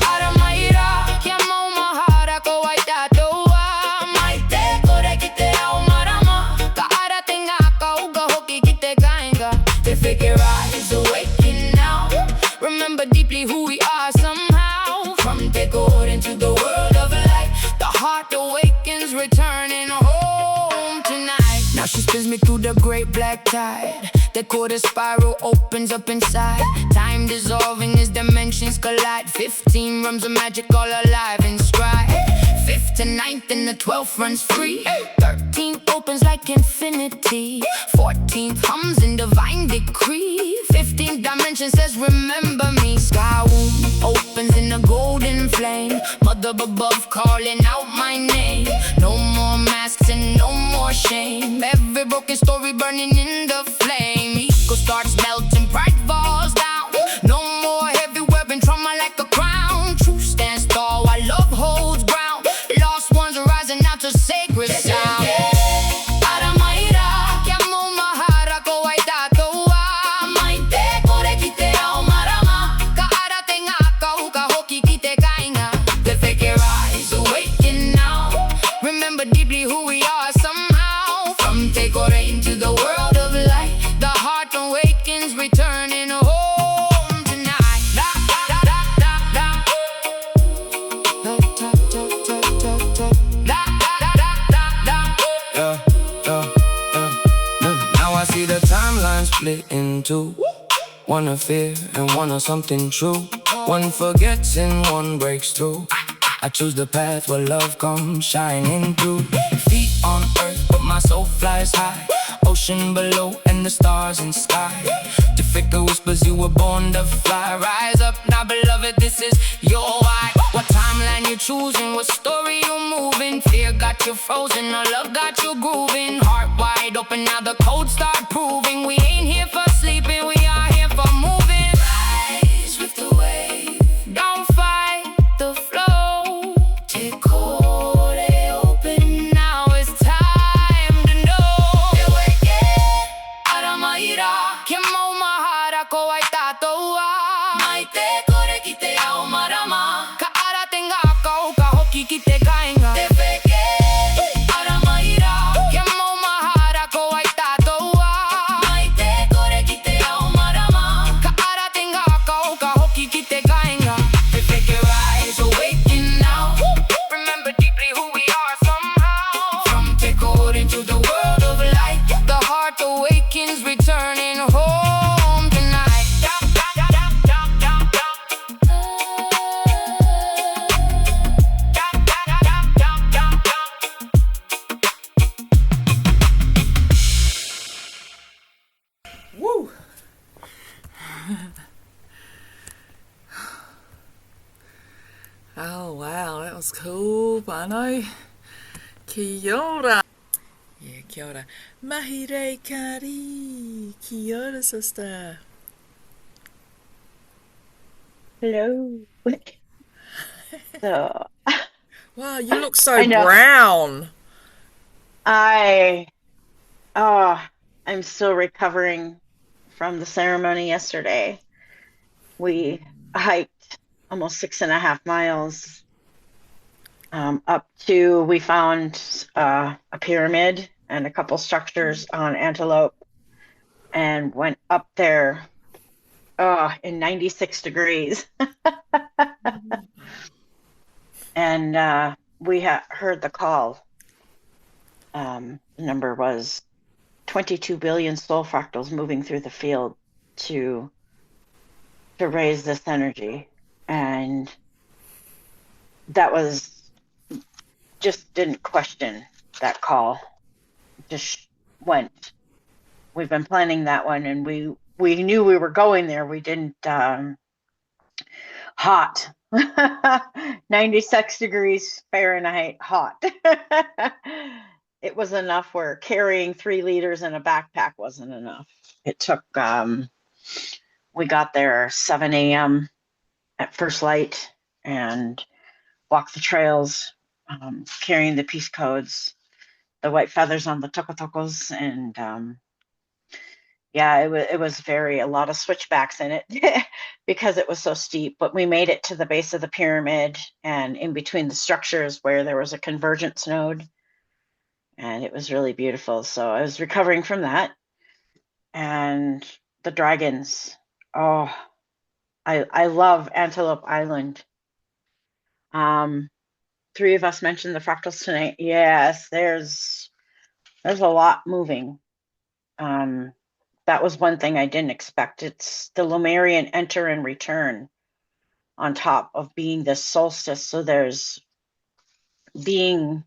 Aramaira Kiamo mahara ko ay tatoa Maite kore kite au marama Kaara tenga ka uga hoki kite kainga Te fake rise awaken now Remember deeply who we are somehow From Tekor into the world of light The heart awakens returning home tonight Now she spins me through the great black tide The quarter spiral opens up inside Time dissolving as dimensions collide 15 realms of magic all alive in stride 5th to 9th and the 12th runs free 13th opens like infinity 14th hums in divine decree 15th dimension says remember me Sky womb opens in a golden flame Mother above calling out my name No more masks and no more shame Every broken story burning in the flame Ego starts melting, pride falls down No more heavy wearing trauma like a crown Truth stands tall while love holds ground Lost ones rising out to sacred sound Aramaira, kiamo mahara ko ay tatoa Maite kore kite au marama Kaara tenga ka uka hoki kite kainga The fake rise awaken now Remember deeply who we are somehow From Tekor into the world of light The heart awakens returning home tonight Now I see the timeline split in two One of fear and one of something true One forgets and one breaks through I choose the path where love comes shining through Feet on earth but my soul flies high Ocean below and the stars in sky Difficult whispers you were born to fly Rise up now beloved this is your why What timeline you choosing, what story you moving Fear got you frozen, or love got you grooving Heart wide open now the codes start proving We ain't here for sleeping, we are here for moving Rise with the wave, don't fight the flow Take hold, open now it's time to know Aramaira, kiamo mahara ko ay tatoa Maite kore kite au marama Kaara tenga ka uka hoki kite kainga Te fake Aramaira, kiamo mahara ko ay tatoa Maite kore kite au marama Kaara tenga ka uka hoki kite kainga Te fake rise awaken now Remember deeply who we are somehow From Tekor into the world of light The heart awakens returning home tonight Woo! Oh wow, that was cool, Bano. Kia ora. Yeah, kia ora. Mahire kari. Kia ora, sister. Hello. So Wow, you look so I know brown. I I'm still recovering from the ceremony yesterday. We hiked almost 6.5 miles up to we found a pyramid and a couple structures on Antelope, and went up there in 96 degrees. And we heard the call. The number was 22 billion soul fractals moving through the field to raise this energy. And that was, just didn't question that call. Just went. We've been planning that one, and we knew we were going there. We didn't hot. 96 degrees Fahrenheit hot. It was enough where carrying 3 liters in a backpack wasn't enough. It took we got there 7 a.m. at first light and walked the trails, carrying the peace codes, the white feathers on the tokotokos, and yeah, it was a lot of switchbacks in it because it was so steep. But we made it to the base of the pyramid and in between the structures where there was a convergence node, and it was really beautiful. So I was recovering from that, and the dragons. Oh, I love Antelope Island. 3 of us mentioned the fractals tonight. Yes, there's a lot moving. That was one thing I didn't expect. It's the Lemurian enter and return on top of being this solstice. So there's being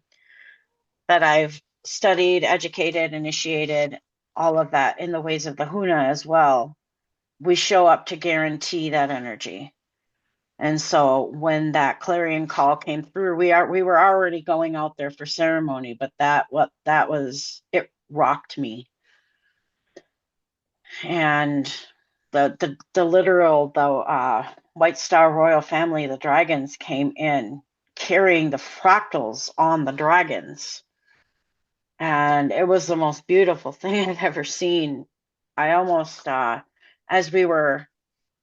that I've studied, educated, initiated, all of that in the ways of the Huna as well. We show up to guarantee that energy. And so when that clarion call came through, we were already going out there for ceremony, but it rocked me. And the literal White Star royal family, the dragons, came in carrying the fractals on the dragons, and it was the most beautiful thing I've ever seen. I almost as we were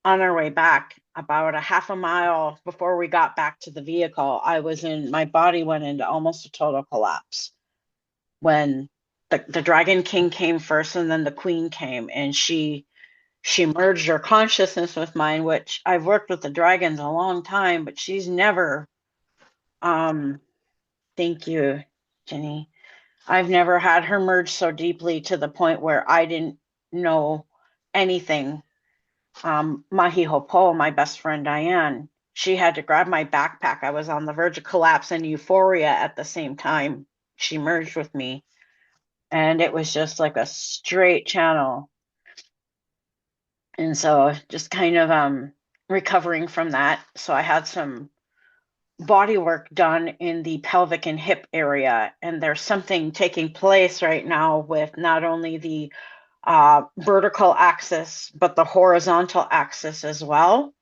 on our way back, about a half a mile before we got back to the vehicle, my body went into almost a total collapse when the Dragon King came first, and then the Queen came, and she merged her consciousness with mine, which I've worked with the dragons a long time, but she's never, thank you, Jenny. I've never had her merge so deeply to the point where I didn't know anything. Mahi Hopo, my best friend Diane, she had to grab my backpack. I was on the verge of collapse and euphoria at the same time. She merged with me, and it was just like a straight channel. And so just kind of recovering from that. So I had some body work done in the pelvic and hip area, and there's something taking place right now with not only the vertical axis, but the horizontal axis as well.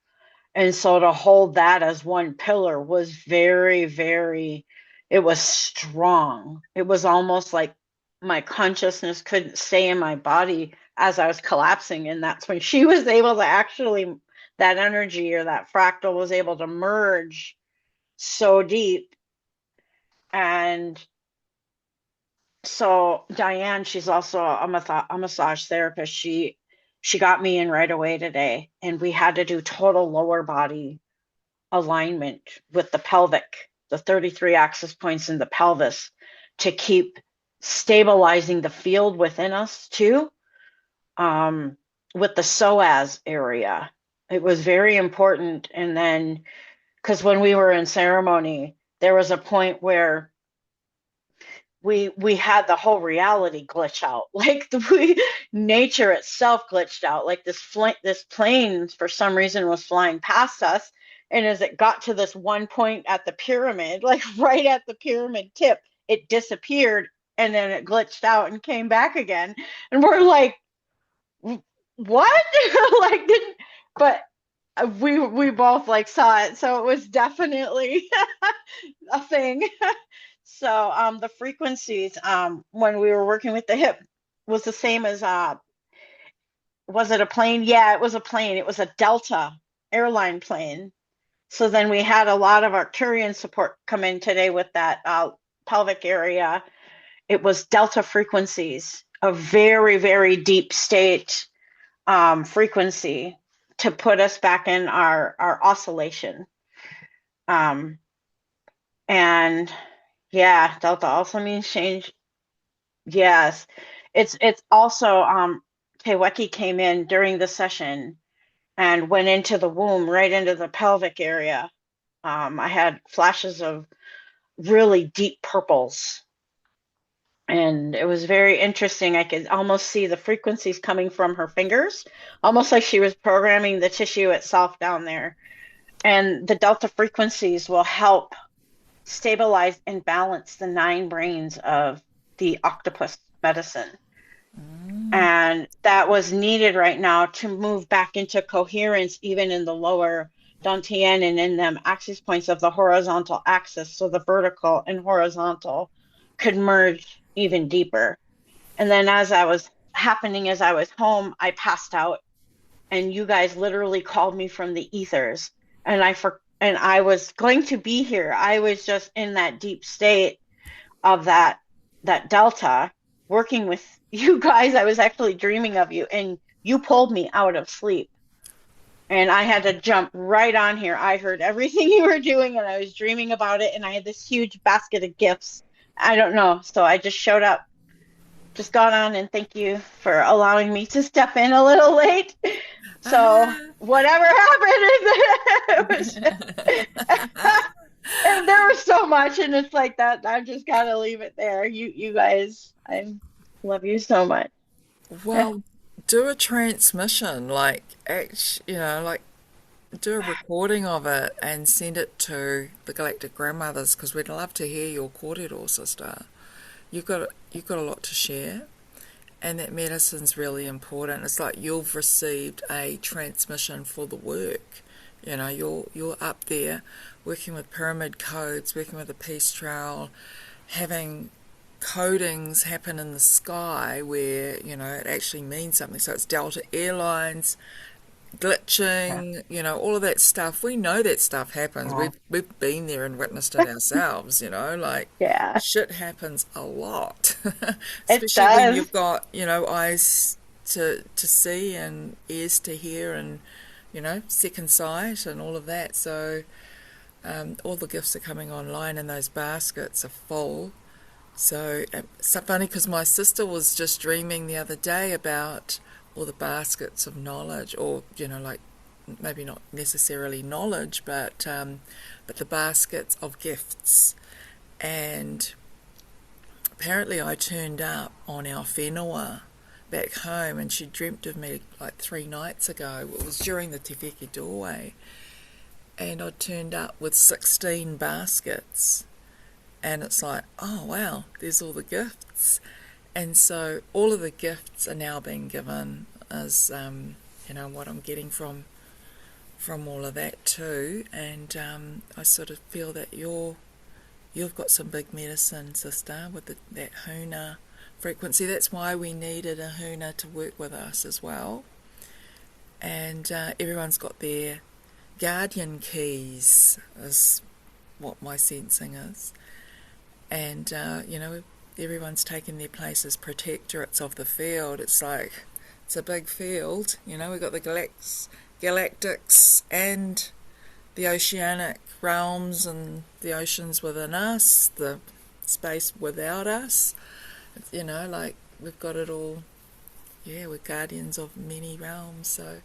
And so to hold that as one pillar was very, very, it was strong. It was almost like my consciousness couldn't stay in my body as I was collapsing. And that's when she was able to actually, that energy or that fractal was able to merge so deep. And so Diane, she's also a massage therapist. She got me in right away today, and we had to do total lower body alignment with the pelvic, the 33 axis points in the pelvis, to keep stabilizing the field within us too, with the psoas area. It was very important. And then, because when we were in ceremony, there was a point where we had the whole reality glitch out, like nature itself glitched out, like this plane for some reason was flying past us, and as it got to this one point at the pyramid, like right at the pyramid tip, it disappeared, and then it glitched out and came back again, and we're like, what? Like, but we both like saw it, so it was definitely a thing. So the frequencies when we were working with the hip was the same as was it a plane? Yeah, it was a plane. It was a Delta airline plane. So then we had a lot of Arcturian support come in today with that pelvic area, it was delta frequencies, a very, very deep state frequency to put us back in our oscillation. And yeah, delta also means change. Yes, it's also Teweki came in during the session and went into the womb, right into the pelvic area. I had flashes of really deep purples, and it was very interesting. I could almost see the frequencies coming from her fingers, almost like she was programming the tissue itself down there. And the delta frequencies will help stabilize and balance the 9 brains of the octopus medicine. And that was needed right now to move back into coherence, even in the lower dantian and in them axis points of the horizontal axis, so the vertical and horizontal could merge even deeper. And then as I was home, I passed out, and you guys literally called me from the ethers, and I was going to be here. I was just in that deep state of that delta, working with you guys. I was actually dreaming of you, and you pulled me out of sleep, and I had to jump right on here. I heard everything you were doing, and I was dreaming about it, and I had this huge basket of gifts. I don't know, so I just showed up, just got on, and thank you for allowing me to step in a little late. So whatever happened, it was and there was so much, and it's like that. I just gotta leave it there. You guys, I love you so much. Well, do a transmission, like like do a recording of it and send it to the Galactic Grandmothers, because we'd love to hear your kōrero, sister. You've got a lot to share, and that medicine's really important. It's like you've received a transmission for the work. You're up there working with pyramid codes, working with a peace trail, having codings happen in the sky where it actually means something. So it's Delta Airlines glitching, all of that stuff. We know that stuff happens. We've been there and witnessed it ourselves. Like Yeah, shit happens a lot, it especially when does. you've got eyes to see and ears to hear and second sight and all of that. So all the gifts are coming online and those baskets are full. So it's so funny because my sister was just dreaming the other day about all the baskets of knowledge, or like maybe not necessarily knowledge, but the baskets of gifts. And apparently I turned up on our whenua back home, and she dreamt of me like 3 nights ago. It was during the Te Wheke doorway, and I turned up with 16 baskets, and it's like, oh wow, there's all the gifts. And so all of the gifts are now being given as what I'm getting from all of that too. And I sort of feel that you've got some big medicine, sister, with that huna frequency. That's why we needed a huna to work with us as well. And everyone's got their guardian keys, is what my sensing is. And everyone's taken their place as protectorates of the field. It's like, it's a big field. We've got the galactics and the oceanic realms and the oceans within us, the space without us. Like we've got it all. Yeah, we're guardians of many realms. So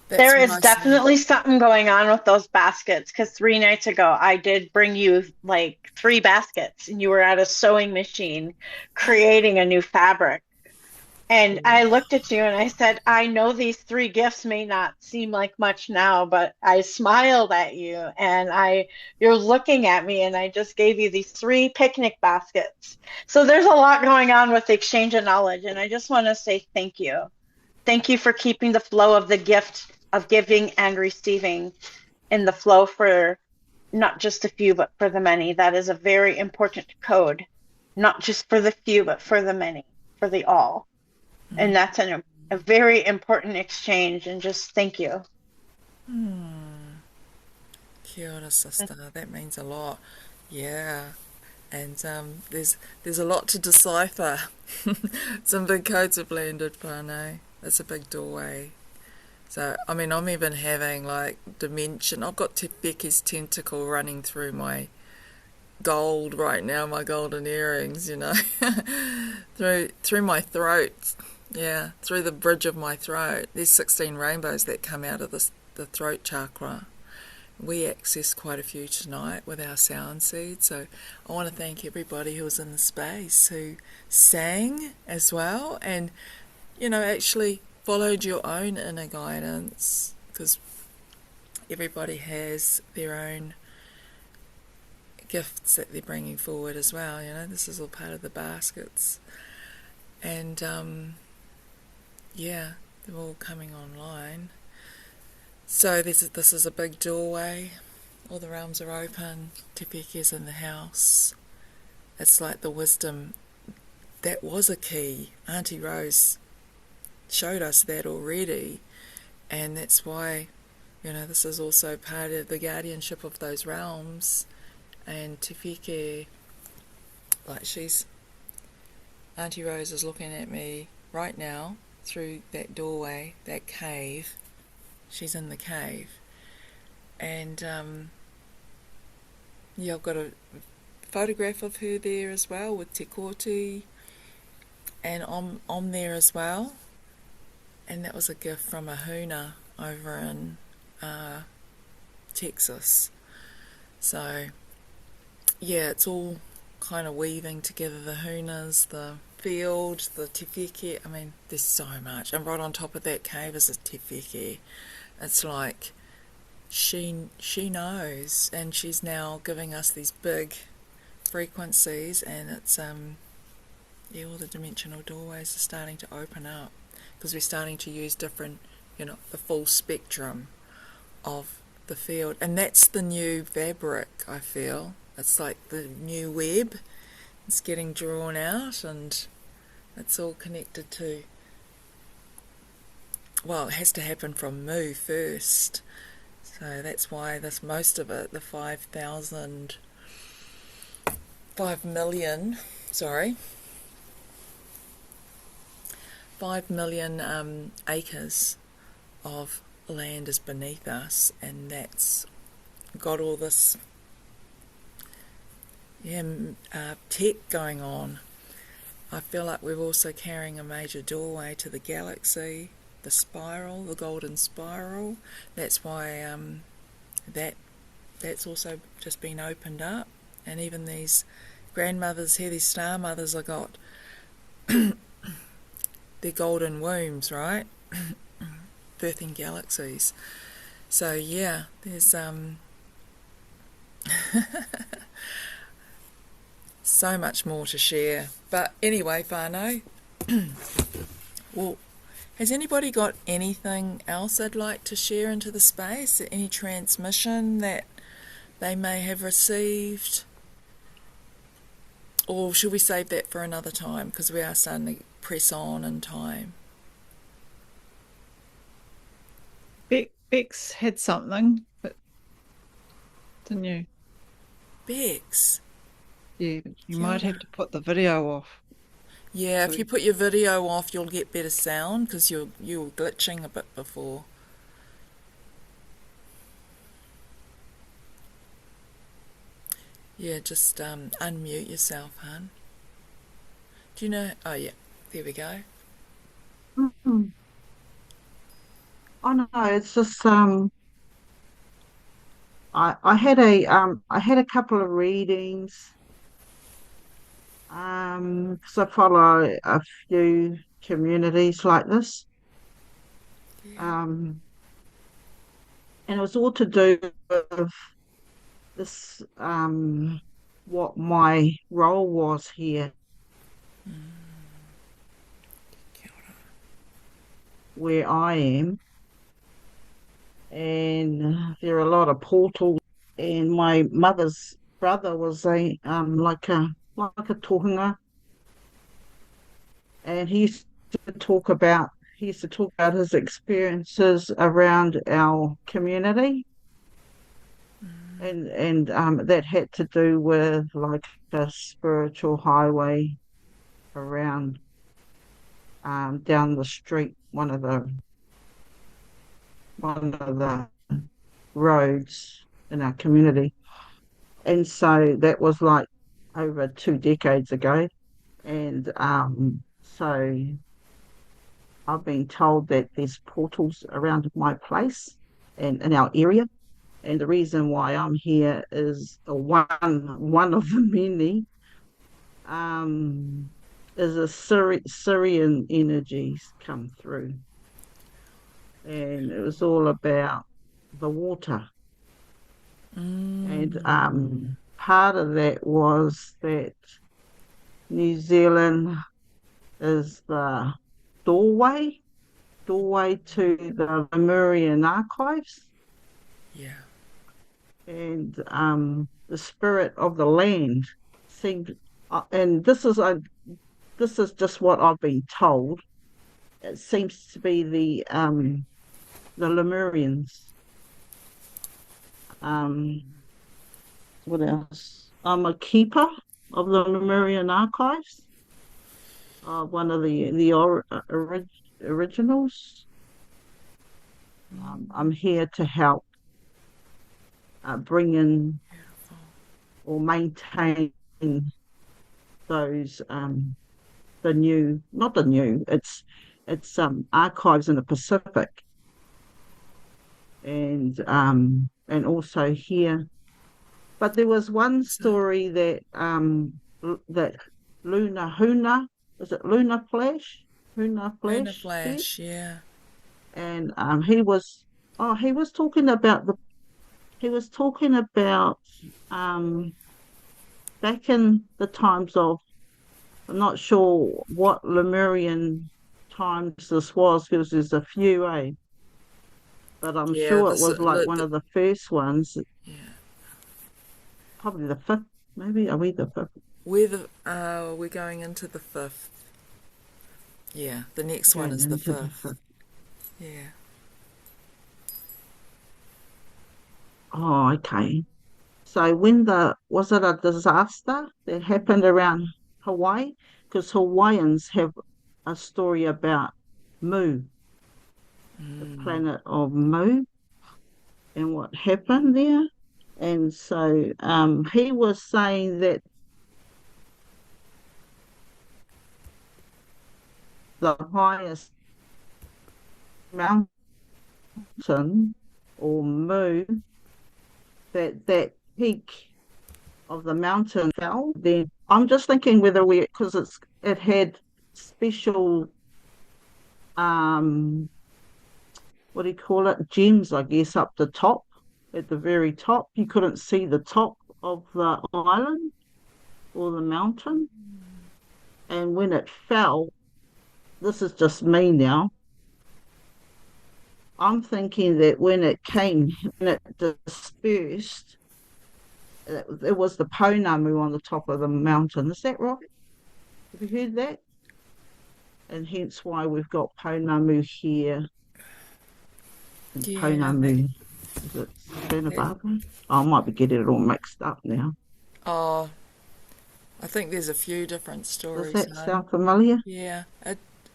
There is definitely something going on with those baskets, because 3 nights ago I did bring you like 3 baskets, and you were at a sewing machine creating a new fabric. And I looked at you and I said, I know these 3 gifts may not seem like much now, but I smiled at you, and you're looking at me, and I just gave you these 3 picnic baskets. So there's a lot going on with the exchange of knowledge, and I just want to say thank you. Thank you for keeping the flow of the gift of giving and receiving in the flow for not just a few, but for the many. That is a very important code, not just for the few, but for the many, for the all. And that's a very important exchange, and just thank you. Kia ora, sister. That means a lot. Yeah. And there's a lot to decipher. Some big codes have landed, whānau. That's a big doorway. So, I mean, I'm even having like dimension. I've got Te Peke's tentacle running through my gold right now, my golden earrings, you know, through my throat. Yeah, through the bridge of my throat. There's 16 rainbows that come out of the throat chakra. We accessed quite a few tonight with our sound seed, so I want to thank everybody who was in the space, who sang as well, and, you know, actually followed your own inner guidance, because everybody has their own gifts that they're bringing forward as well, you know. This is all part of the baskets. And, yeah, they're all coming online. So this is a big doorway. All the realms are open. Te Peke's in the house. It's like the wisdom. That was a key. Auntie Rose showed us that already. And that's why, you know, this is also part of the guardianship of those realms. And Te Peke, like Auntie Rose is looking at me right now through that doorway, that cave. She's in the cave. And, yeah, I've got a photograph of her there as well with Te Koti. And I'm there as well. And that was a gift from a Huna over in Texas. So, yeah, it's all kind of weaving together, the Hunas, the field, the Te Peke. I mean, there's so much. And right on top of that cave is a Te Peke. It's like she knows, and she's now giving us these big frequencies, and it's yeah, all the dimensional doorways are starting to open up, because we're starting to use different, you know, the full spectrum of the field. And that's the new fabric, I feel. It's like the new web. It's getting drawn out, and it's all connected to, well, it has to happen from Mu first. So that's why most of it, the 5 million acres of land is beneath us, and that's got all this tech going on. I feel like we're also carrying a major doorway to the galaxy, the spiral, the golden spiral. That's why that's also just been opened up. And even these grandmothers here, these star mothers, have got their golden wombs, right? Birthing galaxies. So yeah, there's so much more to share. But anyway, whānau, well, has anybody got anything else they'd like to share into the space? Any transmission that they may have received? Or should we save that for another time, because we are starting to press on in time? Bex had something, but didn't you? Bex? Yeah, but you Kia might have ora. to put the video off. Yeah, So if you put your video off, you'll get better sound, because you were glitching a bit before. Yeah, just unmute yourself, hun. Do you know? Oh yeah, there we go. Oh no, it's just I had a couple of readings because I follow a few communities like this Yeah. and it was all to do with this what my role was here Kia ora. where I am, and there are a lot of portals, and my mother's brother was a tohunga, and he used to talk about his experiences around our community, and that had to do with like a spiritual highway around down the street, one of the roads in our community. And so that was like over 2 decades ago. And so I've been told that there's portals around my place and in our area. And the reason why I'm here is one of the many um, is a Sirian energies come through. And it was all about the water. And part of that was that New Zealand is the doorway to the Lemurian archives, Yeah. and the spirit of the land seemed. And this is just what I've been told. It seems to be the Lemurians. What else? I'm a keeper of the Lemurian archives. One of the originals. I'm here to help bring in or maintain those not the new. It's archives in the Pacific, and also here. But there was one story that Luna is it Luna Flash? Luna Lunar Flash said, Flash, yeah. and he was talking about back in the times of, I'm not sure what Lemurian times this was because there's a few, but I'm Yeah, sure it was like one of the first ones, yeah. probably the fifth, maybe. Are we the fifth? We're going into the 5th. Yeah, the next one Going is the into the 5th. fifth. Yeah. Oh, okay. So was it a disaster that happened around Hawaii? Because Hawaiians have a story about Mu, the planet of Mu, and what happened there. And so he was saying that the highest mountain or Mu, that peak of the mountain fell. Then I'm just thinking whether because it had special what do you call it, gems, I guess, up the top, at the very top. You couldn't see the top of the island or the mountain. And when it fell, this is just me now, I'm thinking that when it dispersed, it was the pounamu on the top of the mountain. Is that right? Have you heard that? And hence why we've got pounamu here and Yeah, pounamu. Is it Santa Barbara? Oh, I might be getting it all mixed up now. oh, I think there's a few different Does stories. that sound familiar? Yeah,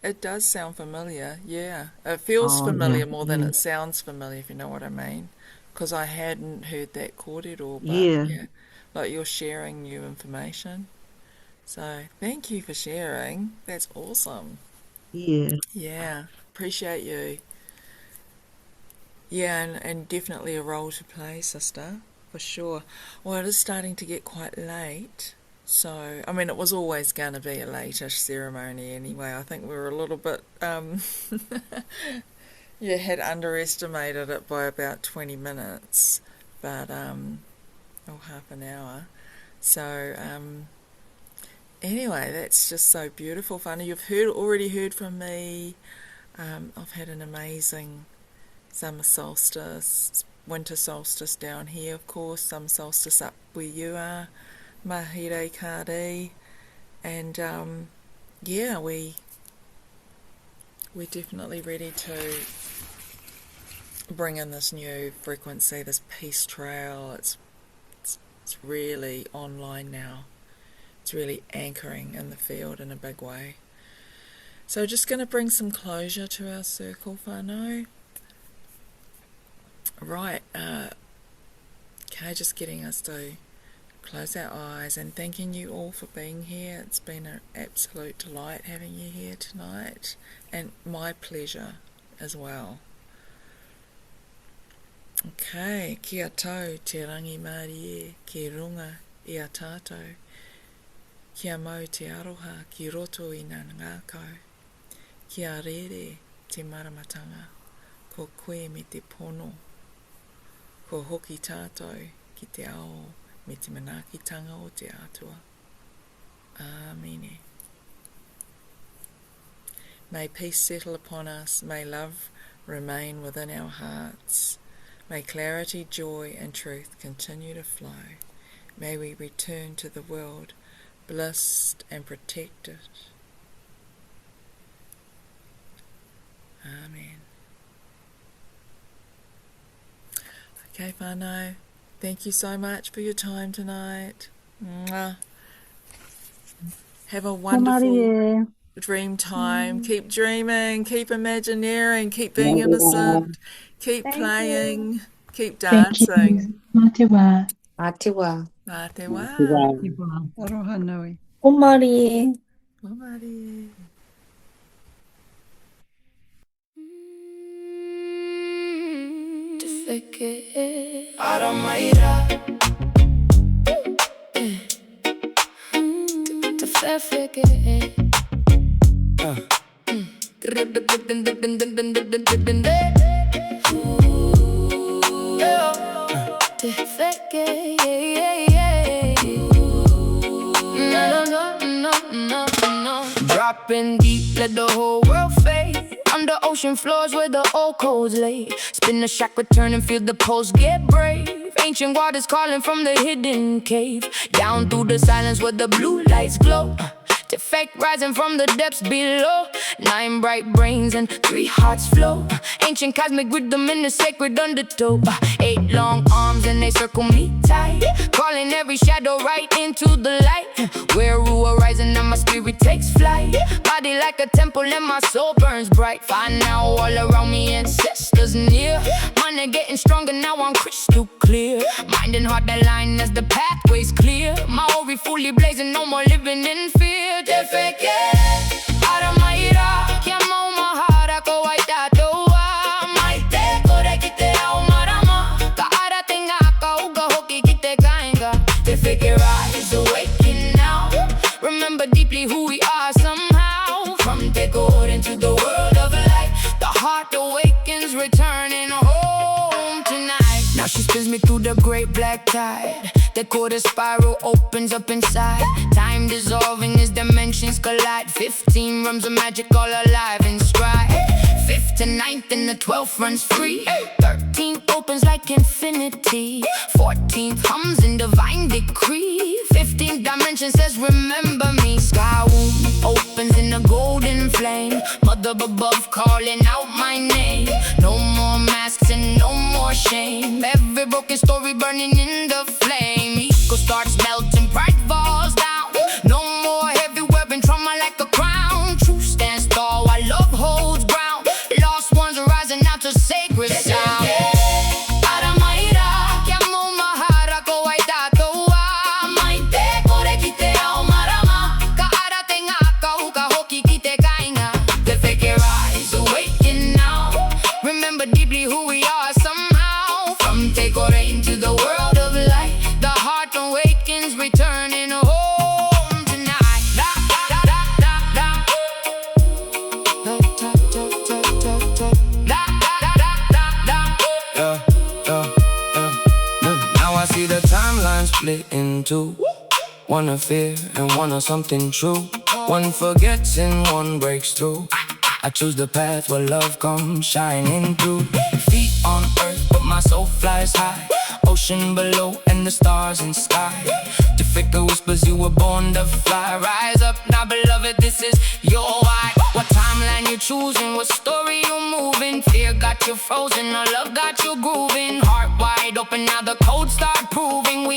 it does sound familiar. Yeah, it feels Oh, yeah, familiar more than yeah, it sounds familiar, if you know what I mean. Because I hadn't heard that kōrero, but yeah, yeah, like you're sharing new information. So thank you for sharing. That's awesome. yeah. Yeah, appreciate you. Yeah, and definitely a role to play, sister, for sure. Well, it is starting to get quite late. So, I mean, it was always going to be a late-ish ceremony anyway. I think we were a little bit, yeah, had underestimated it by about 20 minutes, but, or half an hour. So, anyway, that's just so beautiful, Whānau. You've already heard from me. I've had an amazing summer solstice, winter solstice down here, of course, summer solstice up where you are, Mahire Kāri, and yeah, we're definitely ready to bring in this new frequency, this peace trail. It's It's really online now. It's really anchoring in the field in a big way. So just going to bring some closure to our circle whānau. Right, okay, just getting us to close our eyes and thanking you all for being here. It's been an absolute delight having you here tonight, and my pleasure as well. Okay, kia tau te rangi Māori e, ki runga I a tātou. Kia mau te aroha ki roto I ngā ngākau. Kia rere te maramatanga, ko koe me te pono. Ko hoki tātou ki te ao me te manaakitanga o te atua. Āmene. May peace settle upon us, may love remain within our hearts, may clarity, joy and truth continue to flow. May we return to the world blissed and protected. Amen. Okay, whānau, thank you so much for your time tonight. Mwah. Have a wonderful dream time. Keep dreaming, keep imagineering, keep being innocent, keep playing, keep dancing. Mā te wā. Mā te wā. Mā te wā. Aroha nui. O Māori e. O Māori e. Te wheke ara mai rā. Te whewheke Te wheke No. Dropping deep, let the whole world fade. Under ocean floors where the old codes lay. Spin the shack, return and feel the pulse get brave. Ancient waters calling from the hidden cave. Down through the silence where the blue lights glow. To fake rising from the depths below. 9 bright brains and 3 hearts flow. Ancient cosmic rhythm in the sacred undertow. 8 long arms and they circle me tight. Calling every shadow right into the light. Where Ruah rising and my spirit takes flight. Body like a temple and my soul burns bright. Find now all around me, ancestors near. Mind getting stronger, now I'm crystal clear. Mind and heart align as the pathway's clear. My ori fully blazing, no more living in fear. Te wheke ara mai rā. Kia mau mahara ko ai tātoa. Mai te kore ki te ao marama. Ka ara te ngākau ka hoki ki te kāinga. Te wheke rise, awaken now. Remember deeply who we are somehow. From te kore into the world of light. The heart awakens, returning home tonight. Now she spins me through the great black tide. The quarter spiral opens up inside. Time dissolving as dimensions collide. 15 realms of magic all alive in stride. 5th to 9th and the 12th runs free. 13th opens like infinity. 14th hums in divine decree. 15th dimension says remember me. Sky womb opens in a golden flame. Mother above calling out my name. No more masks and no more shame. Every broken story burning in the flame. Ego starts melting, pride falls down. No more heavy wearing trauma like a crown. Truth stands tall while love holds ground. Lost ones are rising out to sacred sound. Ara mai rā, kia mau mahara ko ai tātoa. Mai te kore ki te ao marama. Ka ara te ngākau ka hoki ki te kāinga. Te wheke rise, awaken now. Remember deeply who we are somehow. From te kore into the world of light. The heart awakens, returning home tonight. Da, da, da, da, da. Da, da, da, da, da, da. Da, da, da, da, da. Now I see the timeline split in two. One of fear and one of something true. One forgets and one breaks through. I choose the path where love comes shining through. Feet on earth, but my soul flies high. Ocean below and the stars in sky. The flicker whispers you were born to fly. Rise up now, beloved, this is your why. What timeline you choosing, what story you moving. Fear got you frozen, or love got you grooving. Heart wide open, now the codes start proving we